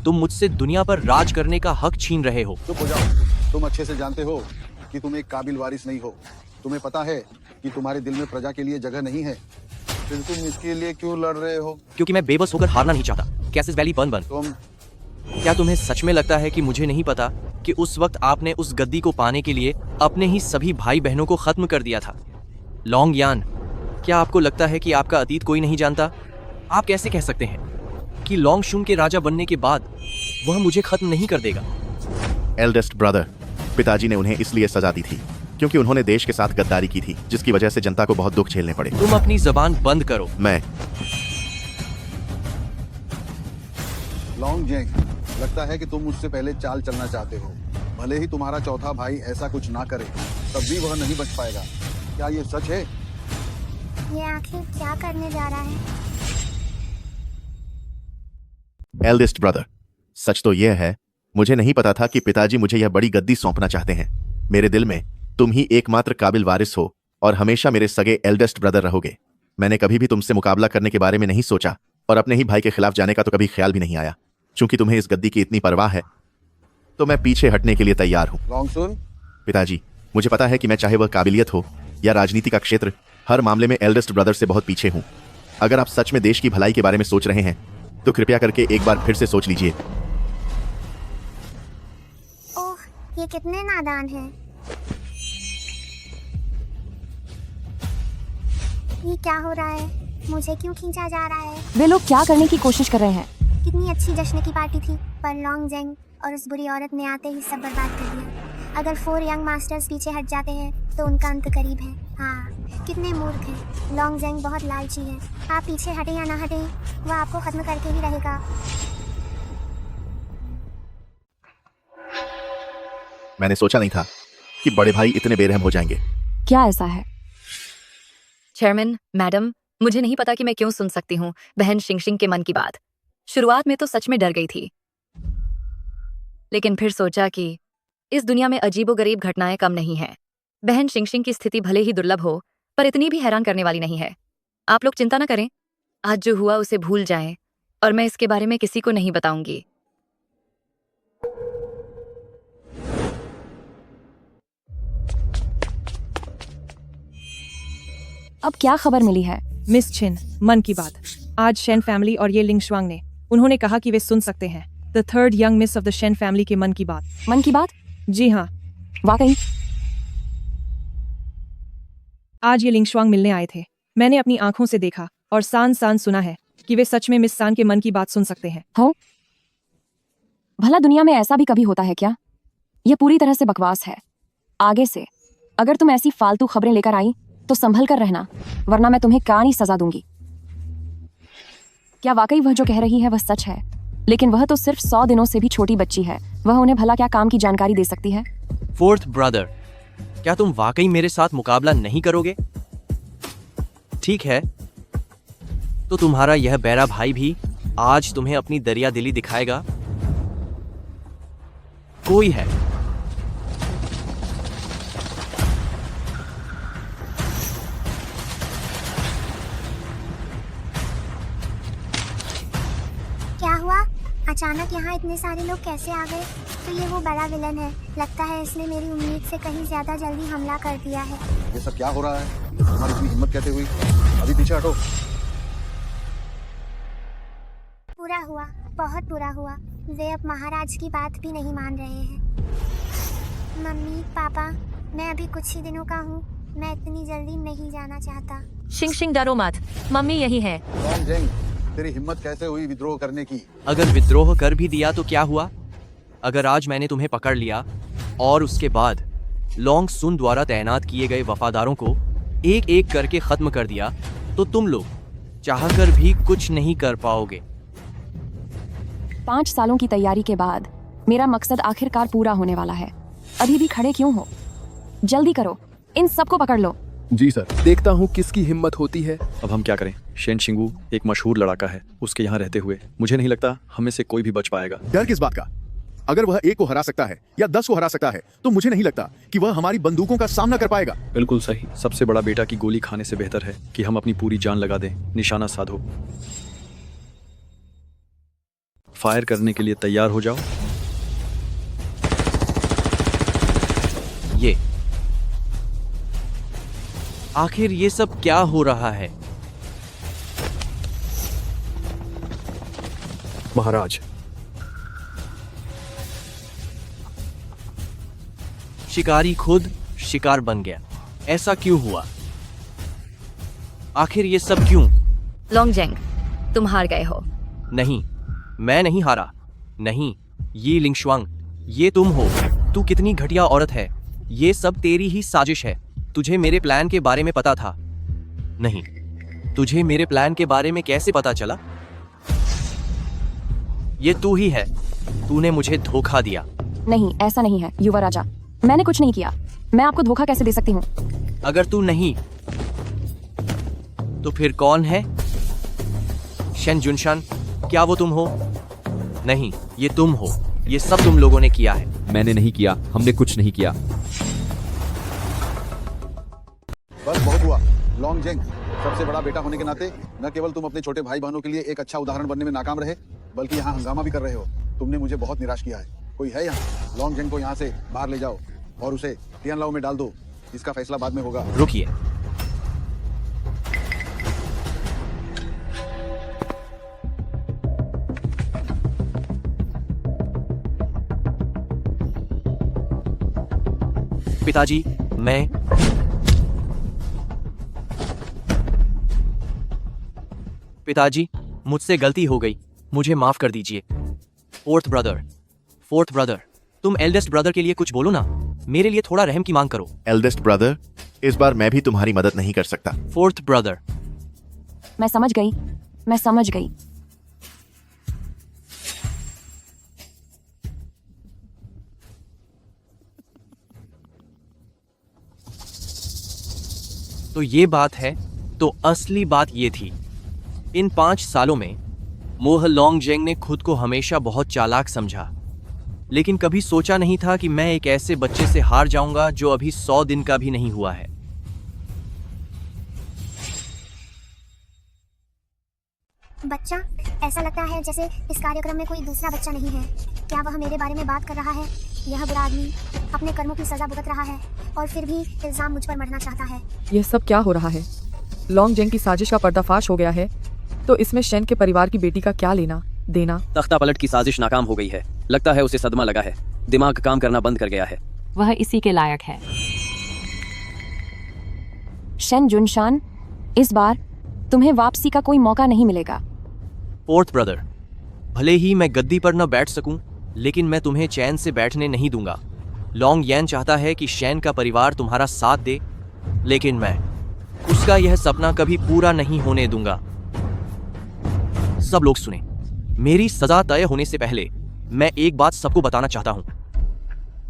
[SPEAKER 15] तुम मुझसे दुनिया पर राज करने का हक छीन रहे हो।
[SPEAKER 13] चुप हो जाओ। तुम अच्छे से जानते हो कि तुम एक काबिल वारिस नहीं हो। तुम्हें पता है कि तुम्हारे दिल में प्रजा के लिए जगह नहीं है, फिर तुम इसके लिए क्यों लड़ रहे हो?
[SPEAKER 15] क्योंकि मैं बेबस होकर हारना नहीं चाहता। कैसिस वैली बन
[SPEAKER 13] तुम
[SPEAKER 15] क्या तुम्हें सच में लगता है कि मुझे नहीं पता कि उस वक्त आपने उस गद्दी को पाने के लिए अपने ही सभी भाई बहनों को खत्म कर दिया था? लॉन्ग यान, क्या आपको लगता है कि आपका अतीत कोई नहीं जानता? आप कैसे कह सकते हैं कि लॉन्ग शून के राजा बनने के बाद वह मुझे खत्म नहीं कर देगा?
[SPEAKER 8] एल्डेस्ट ब्रदर, पिताजी ने उन्हें इसलिए सजा दी थी क्योंकि उन्होंने देश के साथ गद्दारी की थी, जिसकी वजह से जनता को बहुत दुख झेलने पड़े।
[SPEAKER 15] तुम अपनी जबान बंद करो।
[SPEAKER 8] मैं
[SPEAKER 13] लॉन्ग जेंग, लगता है कि तुम मुझसे पहले चाल चलना चाहते हो। भले ही तुम्हारा चौथा भाई ऐसा कुछ ना करे, तब भी वह नहीं बच पाएगा। क्या ये सच है?
[SPEAKER 7] ये आखिर क्या करने जा रहा है?
[SPEAKER 8] एल्डेस्ट ब्रदर, सच तो यह है, मुझे नहीं पता था कि पिताजी मुझे यह बड़ी गद्दी सौंपना चाहते हैं। मेरे दिल में तुम ही एकमात्र काबिल वारिस हो और हमेशा मेरे सगे एल्डेस्ट ब्रदर रहोगे। मैंने कभी भी तुमसे मुकाबला करने के बारे में नहीं सोचा और अपने ही भाई के खिलाफ जाने का तो कभी ख्याल भी नहीं आया। चूंकि तुम्हें इस गद्दी की इतनी परवाह है तो मैं पीछे हटने के लिए तैयार हूं।
[SPEAKER 13] लॉन्ग सुन,
[SPEAKER 8] पिताजी, मुझे पता है कि मैं चाहे वह काबिलियत हो या राजनीति का क्षेत्र, हर मामले में एल्डेस्ट ब्रदर से बहुत पीछे हूं। अगर आप सच में देश की भलाई के बारे में सोच रहे हैं तो कृपया करके एक बार फिर से सोच लीजिए।
[SPEAKER 7] ओह, ये कितने नादान हैं। ये क्या हो रहा है? मुझे क्यों खींचा जा रहा है?
[SPEAKER 10] वे लोग क्या करने की कोशिश कर रहे हैं?
[SPEAKER 7] कितनी अच्छी जश्न की पार्टी थी, पर लॉन्ग जेंग और उस बुरी औरत ने आते ही सब बर्बाद कर दिया। अगर 4 यंग मास्टर्स पीछे हट जाते हैं तो उनका अंत करीब है। हाँ, कितने मूर्ख हैं। लॉन्ग जेंग बहुत लालची है। आप पीछे हटें या ना हटें, वह आपको खत्म करके ही रहेगा।
[SPEAKER 8] मैंने सोचा नहीं था कि बड़े भाई इतने बेरहम हो जाएंगे।
[SPEAKER 10] क्या ऐसा है?
[SPEAKER 5] चेयरमैन, मैडम, मुझे नहीं पता कि मैं क्यों सुन सकती हूँ बहन शिंगशिंग के मन की बात। शुरुआत में तो सच में डर गई थी, लेकिन फिर सोचा कि इस दुनिया में अजीबोगरीब घटनाएं कम नहीं हैं। बहन शिंगशिंग की स्थिति भले ही दुर्लभ हो, पर इतनी भी हैरान करने वाली नहीं है। आप लोग चिंता न करें, आज जो हुआ उसे भूल जाएं और मैं इसके बारे में किसी को नहीं बताऊंगी।
[SPEAKER 10] अब क्या खबर मिली है?
[SPEAKER 18] मिस छिन, मन की बात। आज शेन फैमिली और ये लिंग शुआंग ने उन्होंने कहा कि वे सुन सकते हैं the third young miss of the Shane family के मन की बात।
[SPEAKER 10] मन की बात?
[SPEAKER 18] जी हाँ,
[SPEAKER 10] वाकई?
[SPEAKER 18] आज ये लिंग शुआंग मिलने आए थे। मैंने अपनी आंखों से देखा और सान सुना है कि वे सच में मिस सान के मन की बात सुन सकते हैं।
[SPEAKER 10] हो? भला दुनिया में ऐसा भी कभी होता है क्या? यह पूरी तरह से बकवास है। आगे से अगर तुम ऐसी फालतू खबरें लेकर आई तो संभल कर रहना, वरना मैं तुम्हें कानी सजा दूंगी। क्या वाकई वह जो कह रही है वह सच है? लेकिन वह तो सिर्फ 100 दिनों से भी छोटी बच्ची है। वह उन्हें भला क्या काम की जानकारी दे सकती है?
[SPEAKER 15] फोर्थ ब्रदर, क्या तुम वाकई मेरे साथ मुकाबला नहीं करोगे? ठीक है, तो तुम्हारा यह बैरा भाई भी आज तुम्हें अपनी दरिया दिली दिखाएगा। कोई है
[SPEAKER 7] क्या हुआ? अचानक यहाँ इतने सारे लोग कैसे आ गए? तो ये वो बड़ा विलन है। लगता है इसने मेरी उम्मीद से कहीं ज्यादा जल्दी हमला कर दिया है।
[SPEAKER 13] ये सब क्या हो रहा है? तुम्हारी इतनी हिम्मत कैसे हुई? अभी पीछे हटो।
[SPEAKER 7] बुरा हुआ, बहुत बुरा हुआ। वे अब महाराज की बात भी नहीं मान रहे हैं। मम्मी, पापा, मैं अभी कुछ ही दिनों का हूँ। मैं इतनी जल्दी नहीं जाना चाहता।
[SPEAKER 6] शिंगशिंग, डरो मत, मम्मी यही है।
[SPEAKER 13] लॉन्ग जेंग, तेरी हिम्मत कैसे हुई विद्रोह करने की?
[SPEAKER 15] अगर विद्रोह कर भी दिया तो क्या हुआ? अगर आज मैंने तुम्हें पकड़ लिया और उसके बाद लॉन्ग सुन द्वारा तैनात किए गए वफादारों को एक एक करके खत्म कर दिया, तो तुम लोग चाहकर भी कुछ नहीं कर पाओगे।
[SPEAKER 10] 5 सालों की तैयारी के बाद मेरा मकसद आखिरकार पूरा होने वाला है। अभी भी खड़े क्यों हो? जल्दी करो, इन सबको पकड़ लो।
[SPEAKER 16] जी सर। देखता हूँ किसकी हिम्मत होती है।
[SPEAKER 19] अब हम क्या करें? शेन शिंगू एक मशहूर लड़ाका है। उसके यहाँ रहते हुए मुझे नहीं लगता हमें से कोई भी बच पाएगा।
[SPEAKER 9] डर किस बात का? अगर वह 1 को हरा सकता है या 10 को हरा सकता है तो मुझे नहीं लगता कि वह हमारी बंदूकों का सामना कर पाएगा।
[SPEAKER 19] बिल्कुल सही। सबसे बड़ा बेटा की गोली खाने से बेहतर है कि हम अपनी पूरी जान लगा दें। निशाना साधो। फायर करने के लिए तैयार हो जाओ।
[SPEAKER 15] ये आखिर ये सब क्या हो रहा है?
[SPEAKER 16] महाराज,
[SPEAKER 15] शिकारी खुद शिकार बन गया। ऐसा क्यों हुआ? आखिर ये सब क्यों?
[SPEAKER 5] लॉन्गजेंग, तुम हार गए हो।
[SPEAKER 15] नहीं, मैं नहीं हारा। नहीं, ये लिंगशुआंग, ये तुम हो। तू कितनी घटिया औरत है। ये सब तेरी ही साजिश है। तुझे मेरे प्लान के बारे में पता था? नहीं, तुझे मेरे प्लान के बारे में कैसे पता चला? ये तू ही है। तूने मुझे धोखा दिया।
[SPEAKER 10] नहीं, ऐसा नहीं है युवराजा, मैंने कुछ नहीं किया। मैं आपको धोखा कैसे दे सकती हूँ?
[SPEAKER 15] अगर तू नहीं तो फिर कौन है? शेन जुनशान, क्या वो तुम हो? नहीं, ये तुम हो। ये सब तुम लोगों ने किया है।
[SPEAKER 14] मैंने नहीं किया, हमने कुछ नहीं किया।
[SPEAKER 13] बस बहुत हुआ। लॉन्गजेंग, सबसे बड़ा बेटा होने के नाते न केवल तुम अपने छोटे भाई बहनों के लिए एक अच्छा उदाहरण बनने में नाकाम रहे, बल्कि यहाँ हंगामा भी कर रहे हो। तुमने मुझे बहुत निराश किया है। कोई है यहाँ? लॉन्गजेंग को यहाँ से बाहर ले जाओ और उसे टियानलाओ में डाल दो। इसका फैसला बाद में होगा।
[SPEAKER 15] रुकिए। पिताजी, मैं पिताजी, मुझसे गलती हो गई। मुझे माफ कर दीजिए। फोर्थ ब्रदर, तुम एल्डेस्ट ब्रदर के लिए कुछ बोलो ना। मेरे लिए थोड़ा रहम की मांग करो।
[SPEAKER 8] एल्डेस्ट ब्रदर, इस बार मैं भी तुम्हारी मदद नहीं कर सकता।
[SPEAKER 15] फोर्थ ब्रदर,
[SPEAKER 10] मैं समझ गई।
[SPEAKER 15] तो ये बात है। तो असली बात ये थी। इन 5 सालों में मोह लॉन्गजेंग ने खुद को हमेशा बहुत चालाक समझा, लेकिन कभी सोचा नहीं था कि मैं एक ऐसे बच्चे से हार जाऊंगा जो अभी 100 दिन का भी नहीं हुआ है।
[SPEAKER 7] बच्चा, ऐसा लगता है जैसे इस कार्यक्रम में कोई दूसरा बच्चा नहीं है। क्या वह मेरे बारे में बात कर रहा है? यह बुरा आदमी अपने कर्मों की सजा भुगत रहा है और फिर भी इल्जाम मुझ पर मढ़ना चाहता है।
[SPEAKER 17] यह सब क्या हो रहा है? लॉन्गजेंग की साजिश का पर्दाफाश हो गया है, तो इसमें शेन के परिवार की बेटी का क्या लेना देना?
[SPEAKER 15] तख्ता पलट की साजिश नाकाम हो गई है। लगता है उसे सदमा लगा है। दिमाग काम करना बंद कर गया है।
[SPEAKER 10] वह इसी के लायक है। शेन जुनशान, इस बार तुम्हें वापसी का कोई मौका नहीं मिलेगा।
[SPEAKER 15] फोर्थ ब्रदर, भले ही मैं गद्दी पर न बैठ सकूं, लेकिन मैं तुम्हें चैन से बैठने नहीं दूंगा। लॉन्ग यैन चाहता है कि शेन का परिवार तुम्हारा साथ दे, लेकिन मैं उसका यह सपना कभी पूरा नहीं होने दूंगा। सब लोग सुने, मेरी सजा तय होने से पहले मैं एक बात सबको बताना चाहता हूं।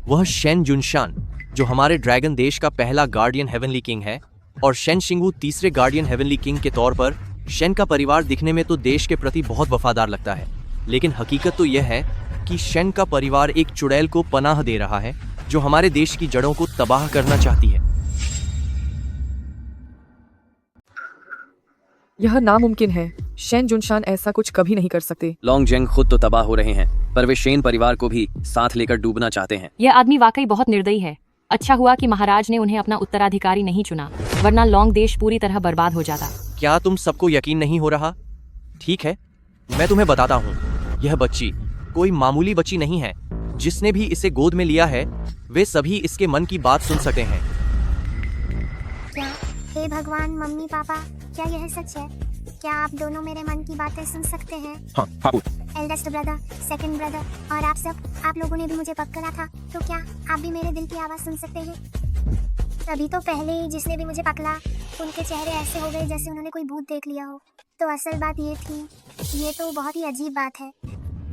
[SPEAKER 15] वह शेन जुनशान, जो हमारे ड्रैगन देश का पहला गार्डियन हेवनली किंग है, और शेन शिंगू तीसरे गार्डियन हेवनली किंग के तौर पर शेन का परिवार दिखने में तो देश के प्रति बहुत वफादार लगता है, लेकिन हकीकत तो यह है कि शेन का परिवार एक चुड़ैल को पनाह दे रहा है जो हमारे देश की जड़ों को तबाह करना चाहती है।
[SPEAKER 17] यह नामुमकिन है। शेन जुनशान ऐसा कुछ कभी नहीं कर सकते।
[SPEAKER 15] लॉन्गजेंग खुद तो तबाह हो रहे हैं, पर वे शेन परिवार को भी साथ लेकर डूबना चाहते हैं।
[SPEAKER 10] यह आदमी वाकई बहुत निर्दयी है। अच्छा हुआ कि महाराज ने उन्हें अपना उत्तराधिकारी नहीं चुना, वरना लॉन्ग देश पूरी तरह बर्बाद हो जाता।
[SPEAKER 15] क्या तुम सबको यकीन नहीं हो रहा? ठीक है, मैं तुम्हें बताता हूँ। यह बच्ची कोई मामूली बच्ची नहीं है। जिसने भी इसे गोद में लिया है, वे सभी इसके मन की बात सुन सकते हैं।
[SPEAKER 7] क्या हे भगवान, मम्मी पापा, क्या यह सच है? क्या आप दोनों मेरे मन की बातें सुन सकते हैं?
[SPEAKER 3] हाँ,
[SPEAKER 7] एल्डेस्ट ब्रदर, सेकंड ब्रदर और आप सब, आप लोगों ने भी मुझे पकड़ा था, तो क्या आप भी मेरे दिल की आवाज़ सुन सकते हैं? अभी तो पहले ही जिसने भी मुझे पकड़ा, उनके चेहरे ऐसे हो गए जैसे उन्होंने कोई भूत देख लिया हो। तो असल बात ये थी, ये तो बहुत ही अजीब बात है।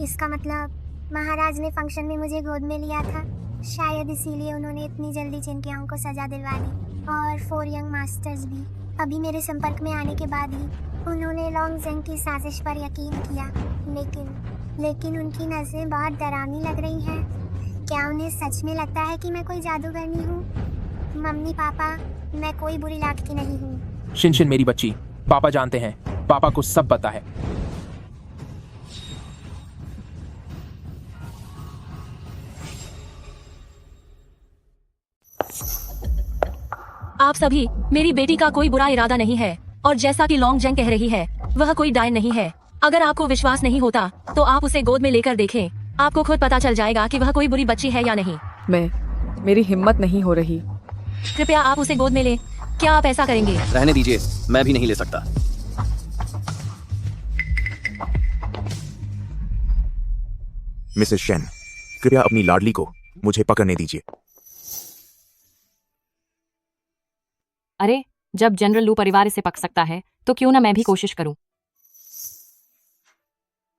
[SPEAKER 7] इसका मतलब महाराज ने फंक्शन में मुझे गोद में लिया था, शायद इसीलिए उन्होंने इतनी जल्दी जिनकियाओं को सजा दिलवा दी। और 4 यंग मास्टर्स भी अभी मेरे संपर्क में आने के बाद ही उन्होंने लॉन्गजेंग की साजिश पर यकीन किया। लेकिन लेकिन उनकी नजरें बहुत डरावनी लग रही हैं। क्या उन्हें सच में लगता है कि मैं कोई जादूगरनी हूँ? मम्मी पापा, मैं कोई बुरी लाट की नहीं हूँ।
[SPEAKER 3] शिनशिन मेरी बच्ची, पापा जानते हैं, पापा को सब पता है।
[SPEAKER 6] आप सभी, मेरी बेटी का कोई बुरा इरादा नहीं है, और जैसा कि लॉन्ग जेंग कह रही है, वह कोई डायन नहीं है। अगर आपको विश्वास नहीं होता तो आप उसे गोद में लेकर देखें, आपको खुद पता चल जाएगा कि वह कोई बुरी बच्ची है या नहीं।
[SPEAKER 17] मेरी हिम्मत नहीं हो रही।
[SPEAKER 6] कृपया आप उसे गोद में ले। क्या आप ऐसा करेंगे?
[SPEAKER 15] रहने दीजिए, मैं भी नहीं ले सकता।
[SPEAKER 8] मिसेस शेन, कृपया अपनी लाडली को मुझे पकड़ने दीजिए।
[SPEAKER 10] अरे, जब जनरल लू परिवार इसे पक सकता है तो क्यों ना मैं भी कोशिश करूं।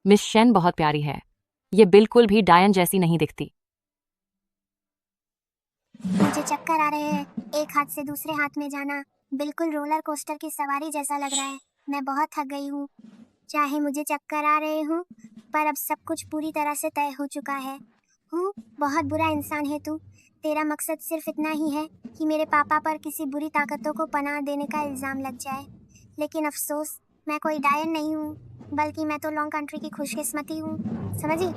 [SPEAKER 10] मिस शेन बहुत प्यारी है, ये बिल्कुल भी डायन जैसी नहीं दिखती।
[SPEAKER 7] मुझे चक्कर आ रहे हैं। एक हाथ से दूसरे हाथ में जाना बिल्कुल रोलर कोस्टर की सवारी जैसा लग रहा है। मैं बहुत थक गई हूँ। चाहे मुझे चक्कर आ रहे हूँ, पर अब सब कुछ पूरी तरह से तय हो चुका है। बहुत बुरा इंसान है तू। तेरा मकसद सिर्फ इतना ही है कि मेरे पापा पर किसी बुरी ताकतों को पनाह देने का इल्ज़ाम लग जाए। लेकिन अफसोस, मैं कोई डायन नहीं हूँ, बल्कि मैं तो लॉन्ग कंट्री की खुशकिस्मती हूँ। समझी?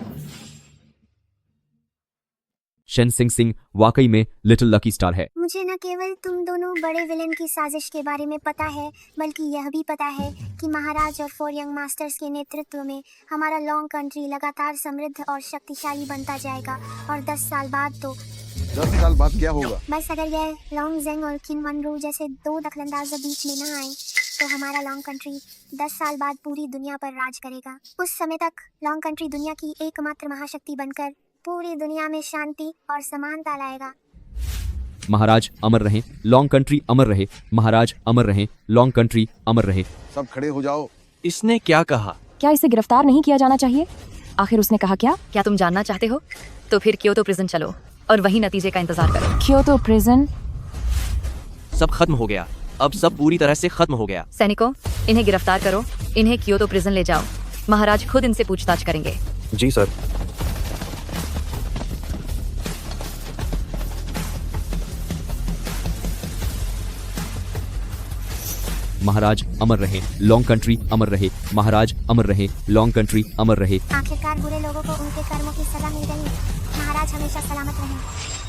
[SPEAKER 14] शेन सिंह सिंह वाकई में लिटिल लकी स्टार है।
[SPEAKER 7] मुझे न केवल तुम दोनों बड़े विलेन की साजिश के बारे में पता है, बल्कि यह भी पता है कि महाराज और 4 यंग मास्टर्स के नेतृत्व में हमारा लॉन्ग कंट्री लगातार समृद्ध और शक्तिशाली बनता जाएगा। और 10 साल बाद तो
[SPEAKER 13] 10 साल बाद क्या होगा?
[SPEAKER 7] बस अगर यह लॉन्ग जेंग और किन वन रू जैसे 2 दखलंदाज बीच में न आए, तो हमारा लॉन्ग कंट्री 10 साल बाद पूरी दुनिया पर राज करेगा। उस समय तक लॉन्ग कंट्री दुनिया की एकमात्र महाशक्ति बनकर पूरी दुनिया में शांति और समानता लाएगा।
[SPEAKER 14] महाराज अमर रहे, लॉन्ग कंट्री अमर रहे। महाराज अमर रहे, लॉन्ग कंट्री अमर रहे।
[SPEAKER 13] सब खड़े हो जाओ।
[SPEAKER 15] इसने क्या कहा?
[SPEAKER 10] क्या इसे गिरफ्तार नहीं किया जाना चाहिए? आखिर उसने कहा क्या?
[SPEAKER 5] क्या तुम जानना चाहते हो? तो फिर क्योतो प्रिजन चलो और वही नतीजे का इंतजार करो।
[SPEAKER 10] Kyoto prison?
[SPEAKER 15] सब खत्म हो गया। अब सब पूरी तरह से खत्म हो गया।
[SPEAKER 5] सैनिकों, इन्हें गिरफ्तार करो, इन्हें क्योतो प्रिजन ले जाओ। महाराज खुद इनसे पूछताछ करेंगे।
[SPEAKER 4] जी सर।
[SPEAKER 14] महाराज अमर रहे, लॉन्ग कंट्री अमर रहे। महाराज अमर रहे, लॉन्ग कंट्री अमर रहे।
[SPEAKER 7] आखिरकार बुरे लोगों को उनके कर्मों की सजा मिल गई। महाराज हमेशा सलामत रहें।